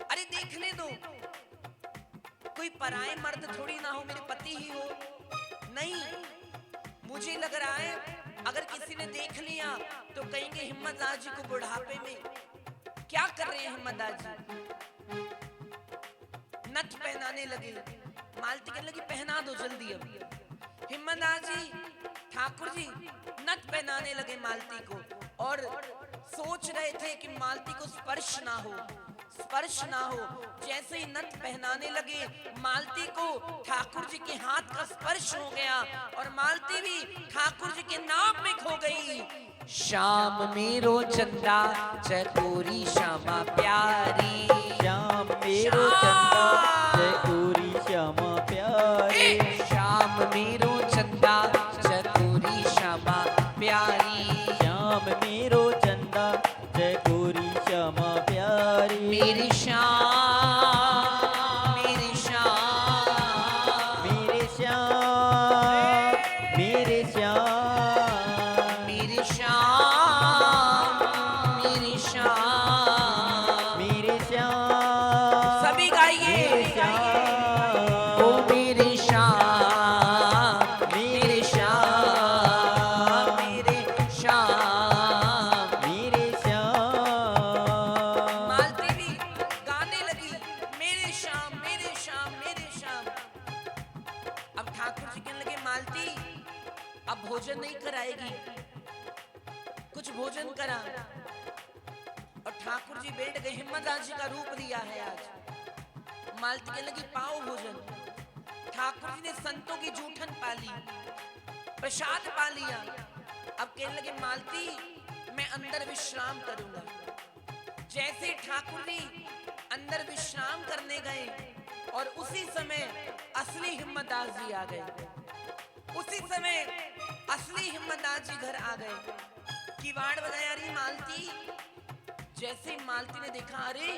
अरे देखने दो, कोई पराये मर्द थोड़ी ना हो, मेरे पति ही हो। नहीं, मुझे लग रहा है अगर किसी ने देख लिया तो कहेंगे हिम्मत दास जी को बुढ़ापे में क्या कर रहे हैं हिम्मत दास जी। नथ पहनाने लगे। मालती कहने लगी, पहना दो जल्दी। अब हिम्मत दास जी, ठाकुर जी नथ पहनाने लगे मालती को और सोच रहे थे कि मालती को स्पर्श ना हो, स्पर्श ना हो। जैसे ही नथ पहनाने लगे, मालती को ठाकुर जी के हाथ का स्पर्श हो गया और मालती भी ठाकुर जी के नाम में खो गई। श्याम मेरो चंदा चकोरी श्यामा प्यारी, श्याम मेरो चंदा चकोरी श्यामा प्यारी, श्याम मेरो चंदा चकोरी श्यामा प्यारी, श्याम मेरो चंदा चकोरी श्यामा प्यारी। मेरी श्याम, मेरी श्याम, मेरे श्याम, मेरे श्याम, मेरी श्याम, मेरी श्याम, मेरे श्याम, सभी गाइए। मेरे श्याम, ओ मेरी श्याम, मेरी श्याम, मेरे श्याम। मेरे श्याम। मालती भी गाने लगी, मेरे श्याम, मेरे श्याम, मेरे श्याम। अब ठाकुर जी कहने लगे, मालती अब भोजन नहीं कराएगी, कुछ भोजन करा। और ठाकुर जी बैठ गए, हिम्मत दास जी का रूप लिया है आज। मालती कहने लगी, पाओ भोजन। ठाकुर जी ने संतों की जूठन पा ली, प्रसाद पा लिया। अब कहने लगे, मालती मैं अंदर विश्राम करूंगा। जैसे ठाकुर जी अंदर विश्राम करने गए और उसी समय असली हिम्मत दास जी आ गए। उसी समय असली हिम्मत दास जी घर आ गए। किवाड़ बजाया, अरे मालती। जैसे मालती ने देखा, अरे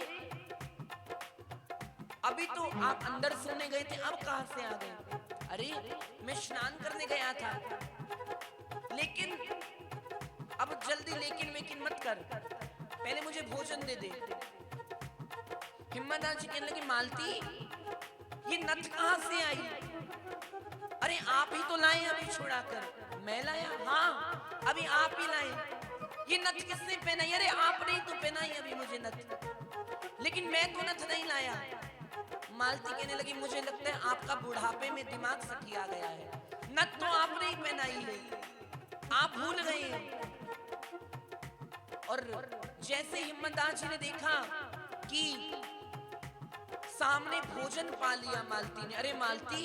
अभी तो आप अंदर सोने गए थे, अब कहां से आ गए? अरे मैं स्नान करने गया था, लेकिन अब जल्दी लेकिन मत कर, पहले मुझे भोजन दे दे। हिम्मत दास जी कहने लगी, मालती ये नथ कहां से आई? अरे आप ही तो लाए अभी छुड़ाकर। मैं लाया? हाँ, अभी आप ही लाए। ये नथ किसने पहनाई? अरे आपने ही तो पहनाई अभी मुझे नथ, लेकिन मैं तो नथ नहीं लाया। मालती कहने लगी, मुझे लगता है आपका बुढ़ापे में दिमाग सठिया गया है, नथ तो आपने ही पहनाई है, आप भूल गए हैं। और जैसे हिम्मत दास जी ने देखा कि सामने भोजन पा लिया मालती ने। अरे मालती,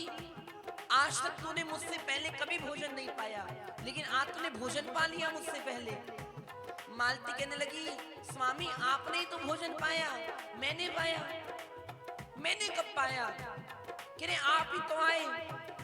आज तक तूने मुझसे पहले कभी भोजन नहीं पाया, लेकिन आज तूने भोजन पा लिया मुझसे पहले। मालती कहने लगी, स्वामी आपने ही तो भोजन पाया, मैंने पाया? मैंने कब पाया? कह रहे आप ही तो आए।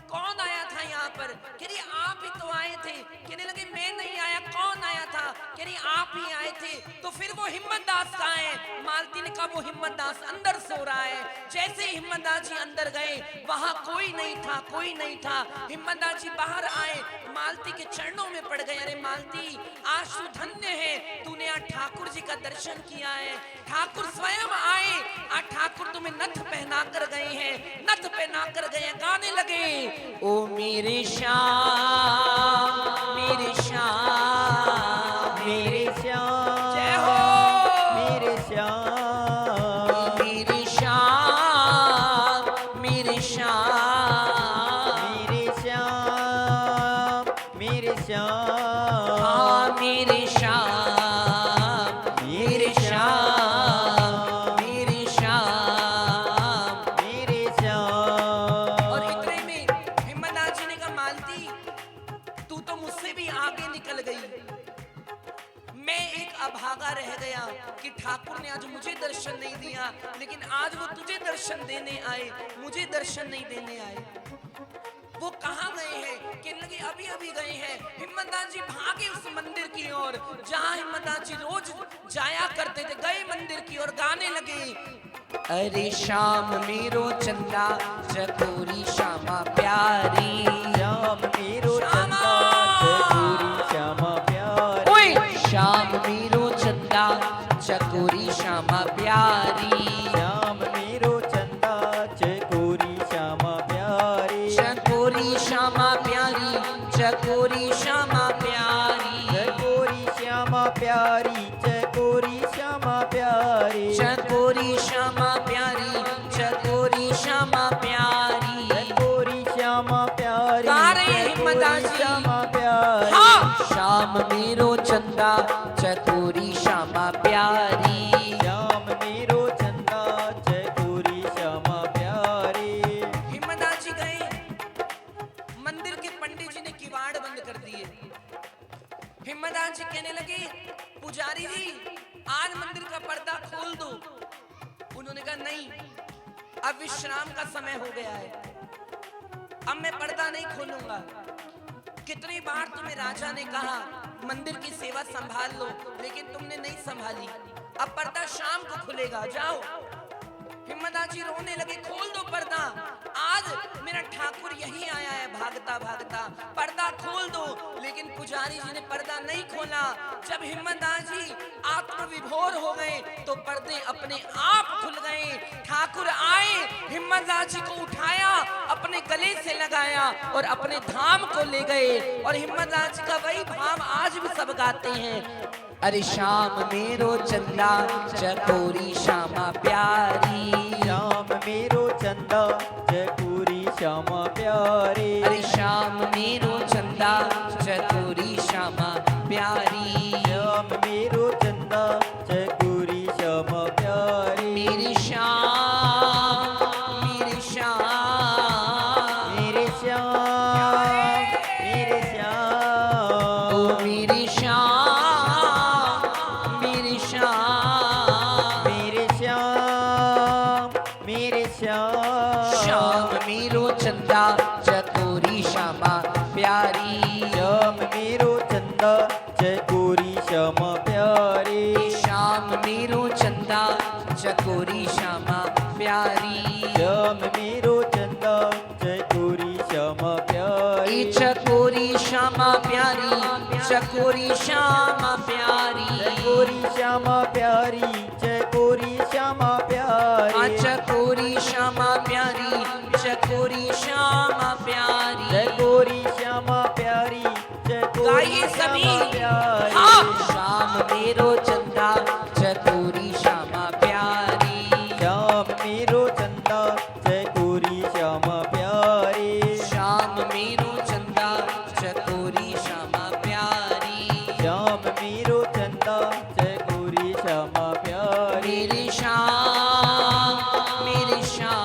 कौन आया था यहाँ पर? कह रही आप ही तो आए थे। कहने लगे मैं नहीं आया, कौन आया था? कह रही आप ही आए थे। तो फिर वो हिम्मत दास कहाँ है? मालती ने कहा वो हिम्मत दास अंदर सो रहा है। जैसे हिम्मत दास जी अंदर गए, वहां कोई नहीं था, कोई नहीं था। हिम्मत दास जी बाहर आए, मालती के चरणों में पड़ गए। अरे मालती, आज तू धन्य है, तूने आज ठाकुर जी का दर्शन किया है। ठाकुर स्वयं आए, आज ठाकुर तुम्हें नथ पहना कर गए हैं, नथ पहना कर गए। गाने लगे, ओ मेरे श्याम, मेरे श्याम, मेरे श्याम, अभागा रह गया कि ठाकुर ने आज मुझे दर्शन नहीं दिया, लेकिन आज वो तुझे दर्शन देने आए, मुझे दर्शन नहीं देने आए। वो कहाँ गए हैं? कहने लगे अभी अभी गए हैं। हिम्मतदास जी भागे उस मंदिर की ओर जहाँ हिम्मतदास जी रोज जाया करते थे। गए मंदिर की ओर, गाने लगे, अरे शाम मेरो चंदा चकोरी श्यामा प्यारी, श्याम मेरो चंदा चकोरी श्यामा प्यारी, ओए शाम मेरो चंदा चकोरी श्यामा प्यारी, श्याम मेरो चंदा चकोरी श्यामा प्यारी, चकोरी श्यामा प्यारी, चकोरी श्यामा प्यारी, चकोरी श्यामा प्यारी, चकोरी श्यामा प्यारी, चकोरी श्यामा प्यारी, चकोरी श्यामा प्यारी, चकोरी श्यामा प्यारी, गा रहे हैं हिम्मतदास जी। श्यामा प्यारी, हाँ, शाम मेरो चंदा चकोरी श्यामा प्यारी, श्याम मेरो चंदा चकोरी श्यामा प्यारी। हिम्मतदास जी गए, मंदिर के पंडित जी ने किवाड़ बंद कर दिए। हिम्मतदास जी कहने लगे, पुजारी जी आज मंदिर का पर्दा खोल दो। उन्होंने कहा नहीं, अब विश्राम का समय हो गया है, अब मैं पर्दा नहीं खोलूंगा। कितनी बार तुम्हें राजा ने कहा मंदिर की सेवा संभाल लो, लेकिन तुमने नहीं संभाली। अब पर्दा शाम को खुलेगा, जाओ। हिम्मतदास जी रोने लगे, खोल दो पर्दा, आज मेरा ठाकुर यही आया है भागता भागता, पर्दा खोल दो। लेकिन पुजारी जी ने पर्दा नहीं खोला। जब हिम्मतदास जी आत्मविभोर हो गए तो पर्दे अपने आप खुल गए। ठाकुर आए, हिम्मतदास जी को उठाया, अपने गले से लगाया और अपने धाम को ले गए। और हिम्मतदास जी का वही भाव आज भी सब गाते हैं, अरे शाम मेरो चंदा चकोरी श्यामा प्यारी, श्याम मेरो चंदा चकोरी श्यामा प्यारी, अरे शाम मेरो चंदा चकोरी श्यामा प्यारी, श्याम मेरो चंदा चकोरी श्यामा प्यारी, मेरी श्याम, मेरी श्याम, मेरे श्याम, मेरे श्याम, ओ मेरी श्याम, मेरी श्याम, मेरे श्याम, मेरे श्याम, श्याम मेरो चंदा चकोरी श्यामा प्यारी, श्याम मेरो चंदा चकोरी श्यामा प्यारी, श्याम मेरो चंदा चकोरी श्यामा प्यारी, श्याम मेरो चंदा चकोरी श्यामा प्यारी, ए चकोरी श्यामा प्यारी, चकोरी श्यामा प्यारी, चकोरी श्यामा प्यारी, चकोरी श्यामा प्यारी, चकोरी श्यामा प्यारी, चकोरी श्यामा प्यारी, चकोरी श्यामा प्यारी, चकोरी गाइए सभी, श्यामा प्यारी, हाँ, श्याम मेरो चंदा चकोरी श्यामा प्यारी, श्याम मेरो चंदा चकोरी श्यामा प्यारी, श्याम मेरो चंदा चकोरी श्यामा प्यारी, श्याम मेरो चंदा चकोरी श्यामा प्यारी, मेरे श्याम, मेरे श्याम,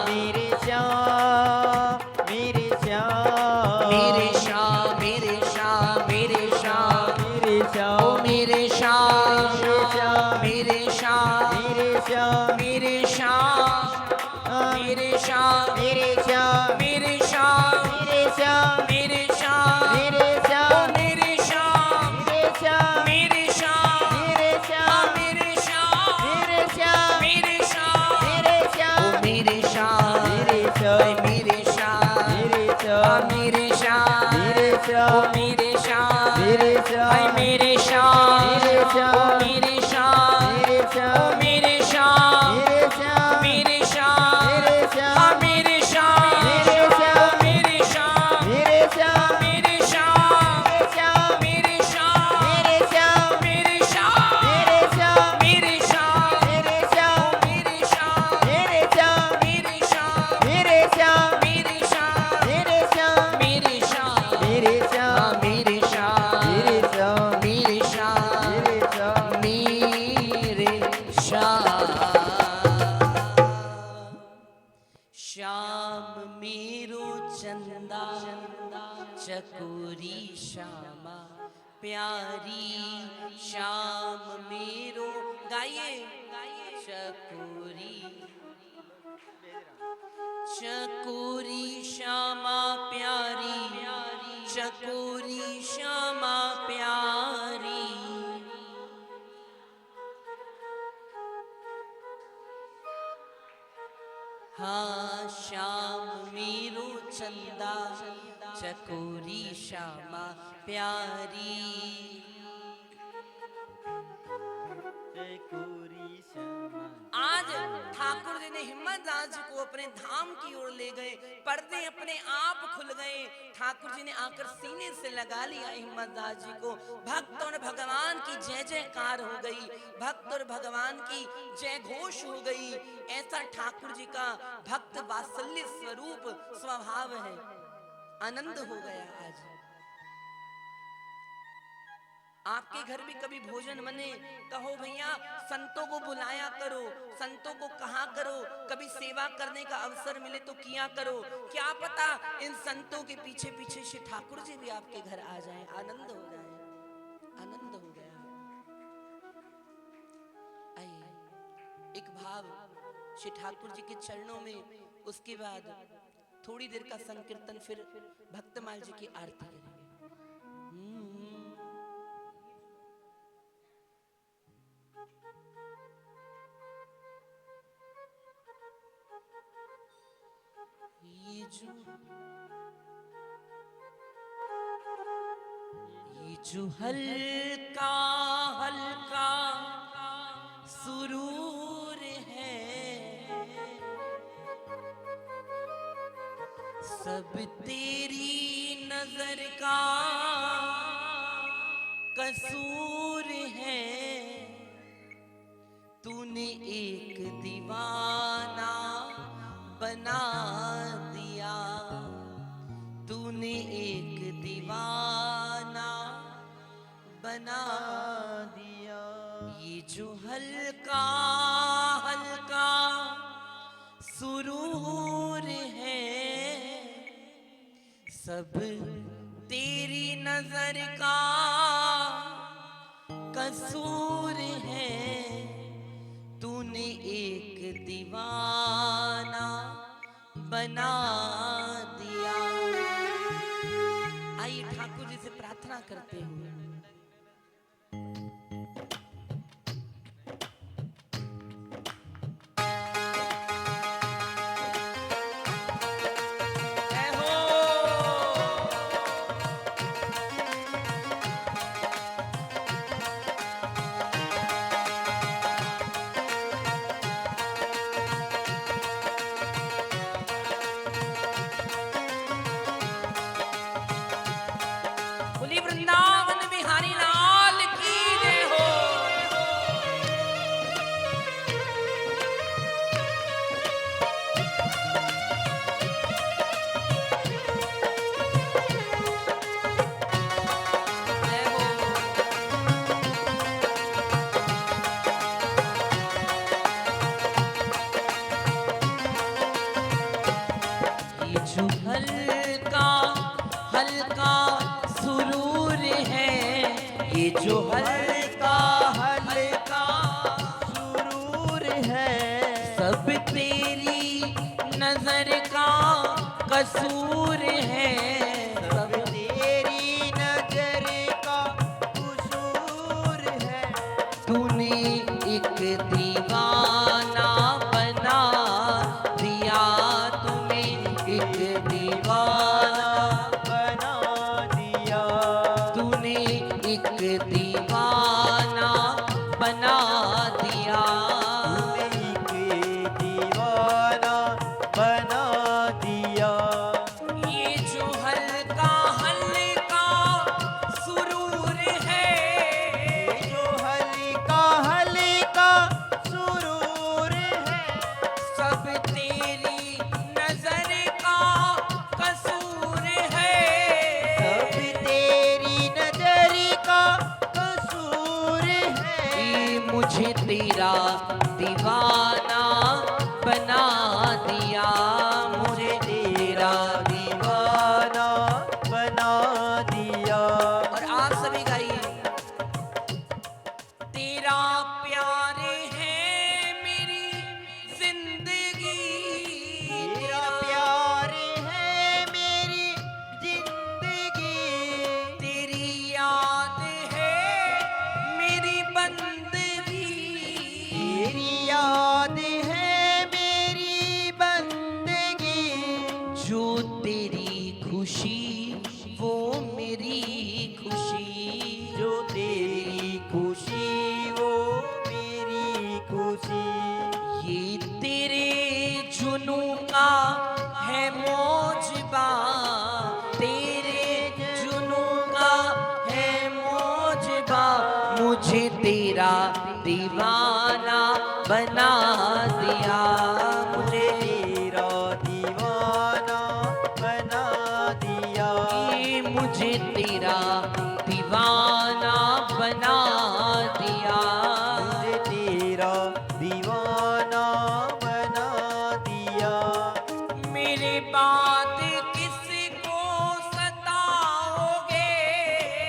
मेरे श्याम, मेरे श्याम, मेरे श्याम, मेरे श्याम, मेरे श्याम, मेरे श्याम, ओ मेरे श्याम, मेरे श्याम, मेरे श्याम, मेरे श्याम, मेरे श्याम, मेरे श्याम, मेरे मेरे श्याम, श्याम, मेरे श्याम, मेरे श्याम, मेरे ओ श्याम, मेरे श्याम, मेरे श्याम, मेरे श्याम, मेरे श्याम, मेरे श्याम, मेरे श्याम, मेरे श्याम, मेरे श्याम, ओ मेरे श्याम, मेरे ऐ श्याम, मेरे श्याम, मेरे श्याम, मेरे श्याम, मेरे ओ श्याम, मेरे श्याम, मेरे ऐ श्याम, मेरे श्याम, मेरे श्याम, ओ मेरे श्याम, मेरे ओ श्याम, मेरे श्याम, मेरे श्याम, मेरे श्याम, मेरे श्याम, हाँ मेरे श्याम, मेरे श्याम, ओ मेरे श्याम, मेरे श्याम, मेरे श्याम, मेरे मेरे श्याम, श्याम, मेरे श्याम, मेरे श्याम, मेरे श्याम, मेरे श्याम, मेरे श्याम, मेरे श्याम, मेरे श्याम, मेरे श्याम, मेरे श्याम, मेरे श्याम, मेरे श्याम, मेरे श्याम, मेरे हाँ श्याम, मेरे श्याम, मेरे श्याम, मेरे श्याम, मेरे श्याम, मेरे श्याम, श्याम मेरो चंदा चकोरी श्यामा प्यारी शाम मेरो गाइए चकोरी चकोरी श्यामा प्यारी चकोरी श्यामा प्यारी हाँ श्याम मेरो चंदा चकोरी श्यामा प्यारी आज ठाकुर जी ने हिम्मत दास जी को अपने धाम की ओर ले गए। पर्दे अपने आप खुल गए। ठाकुर जी ने आकर सीने से लगा लिया हिम्मत दास जी को। भक्त और भगवान की जय जयकार हो गई, भक्त और भगवान की जय घोष हो गई। ऐसा ठाकुर जी का भक्त वात्सल्य स्वरूप स्वभाव है। आनंद हो गया। आज आपके घर भी कभी भोजन बने, कहो भैया संतों को बुलाया करो, संतों को कहा करो, कभी सेवा करने का अवसर मिले तो किया करो। क्या पता इन संतों के पीछे पीछे श्री ठाकुर जी भी आपके घर आ जाएं। आनंद हो जाए, आनंद हो गया। आइए एक भाव श्री ठाकुर जी के चरणों में, उसके बाद थोड़ी देर का संकीर्तन, फिर भक्तमाल जी की आरती करेंगे। ये जो हल्का हल्का सुरूर है, सब तेरी नजर का कसूर है। तूने एक दीवाना बना दिया, तूने एक दीवाना बना दिया। ये जो हल्का हल्का सुरूर है, सब तेरी नजर का कसूर है। तूने एक दीवाना बना दिया। आइए ठाकुर जी से प्रार्थना करते हुए। वृंदावन बिहारी लाल की जय हो। जय हो। ये जो हल्का हल्का सुरूर है, ये जो हल्का हल्का सुरूर है, सब तेरी नजर का कसूर है। सब तेरी नजर का कसूर है। तूने एक दीवाना बना दिया, तूने एक दीवाना एक दीवाना बना दिया। एक दीवाना बना दिया। ये जो हल्का हल्का सुरूर है, जो हल्का हल्का सुरूर है, सब तेरी नजर का कसूर है। सब तेरी नजर का कसूर है। मुझे तेरा दीवाना बना दिया, मुझे तेरा दीवाना बना दिया। और आप सभी गाइए। तेरा प्यार है मेरी जिंदगी, तेरा प्यार है मेरी जिंदगी, तेरी याद है मेरी बंदगी, तेरी याद है मेरी बंदगी, जो तेरी खुशी वो मेरी खुशी, जो तेरी खुशी वो मेरी खुशी, ये तेरे जुनू का है मौजबा, तेरे जुनू का है मौजबा, मुझे तेरा दीवाना बना दिया, मुझे तेरा दीवाना बना दिया, ये मुझे तेरा दीवाना बना दिया, मुझे तेरा दीवाना बना दिया। मेरे बाद किसको सताओगे,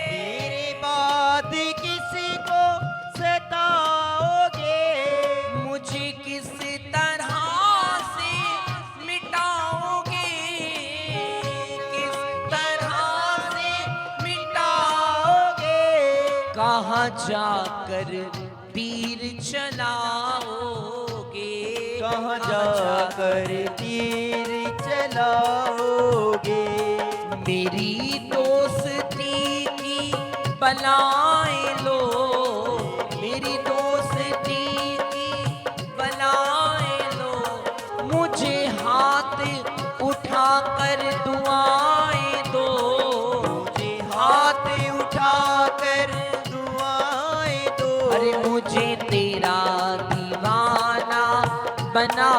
मेरे बाद किसको सताओगे, मुझे किस तरह से मिटाओगे, किस तरह से मिटाओगे, कहाँ जाकर तीर चलाओगे, कहाँ जाकर तीर चलाओगे, मेरी दोस्ती की बलाएं लो, मेरी दोस्ती की बलाएं लो, मुझे हाथ उठाकर दुआएं दो, मुझे हाथ उठाकर दुआएं दो, अरे मुझे तेरा दीवाना बना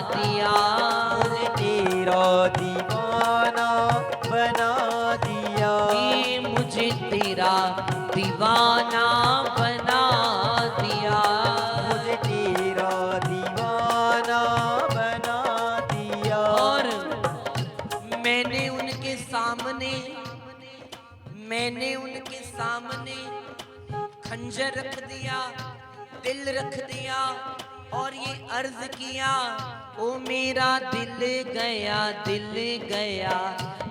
दिया, मुझे तेरा दीवाना बना दिया, ये मुझे तेरा दीवाना बना दिया, मुझे तेरा दीवाना बना दिया। और मैंने उनके सामने, मैंने उनके सामने खंजर रख दिया, दिल रख दिया और ये अर्ज किया, ओ मेरा दिल गया, दिल गया,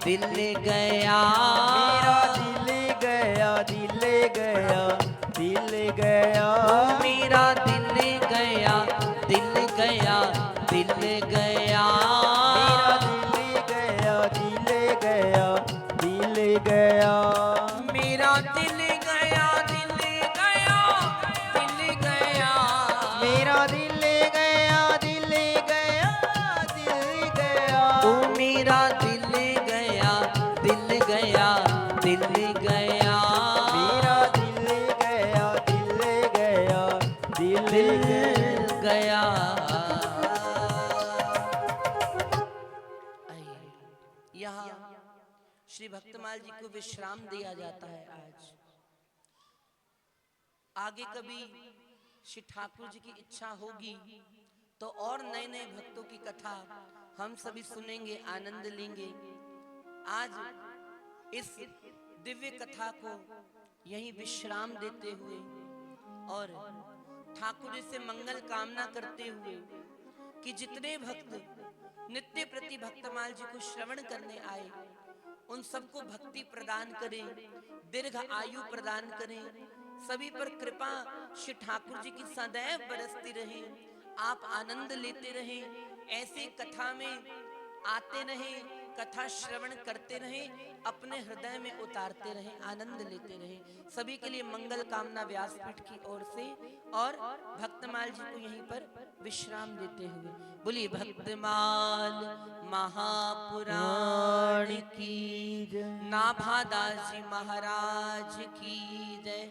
दिल गया, मेरा दिल गया, दिल गया, दिल गया, ओ मेरा दिल गया, दिल गया, दिल गया, मेरा दिल गया, दिल गया, दिल गया, मेरा दिल गया, दिल गया, दिल गया, मेरा दिल गया, दिल गया, दिल गया, ओ मेरा दिल गया, दिल गया, दिल गया, मेरा दिल गया, दिल गया, दिल दिल गया। गया। यहाँ श्री भक्तमाल जी को विश्राम दिया जाता है। आज आगे कभी श्री ठाकुर जी की इच्छा होगी तो और नए नए भक्तों की कथा हम सभी सुनेंगे, आनंद लेंगे। आज इस दिव्य कथा को यहीं विश्राम देते हुए और ठाकुर जी से मंगल कामना करते हुए कि जितने भक्त नित्य प्रति भक्तमाल जी को श्रवण करने आए उन सबको भक्ति प्रदान करें, दीर्घ आयु प्रदान करें, सभी पर कृपा श्री ठाकुर जी की सदैव बरसती रहे, आप आनंद लेते रहें, ऐसे कथा में आते रहें, कथा श्रवण करते रहें, अपने हृदय में उतारते रहें, आनंद लेते रहें। सभी के लिए मंगल कामना व्यासपीठ की ओर से और भक्तमाल जी को यहीं पर विश्राम देते हुए बोलिए भक्तमाल महापुराण की, नाभादास जी महाराज की जय।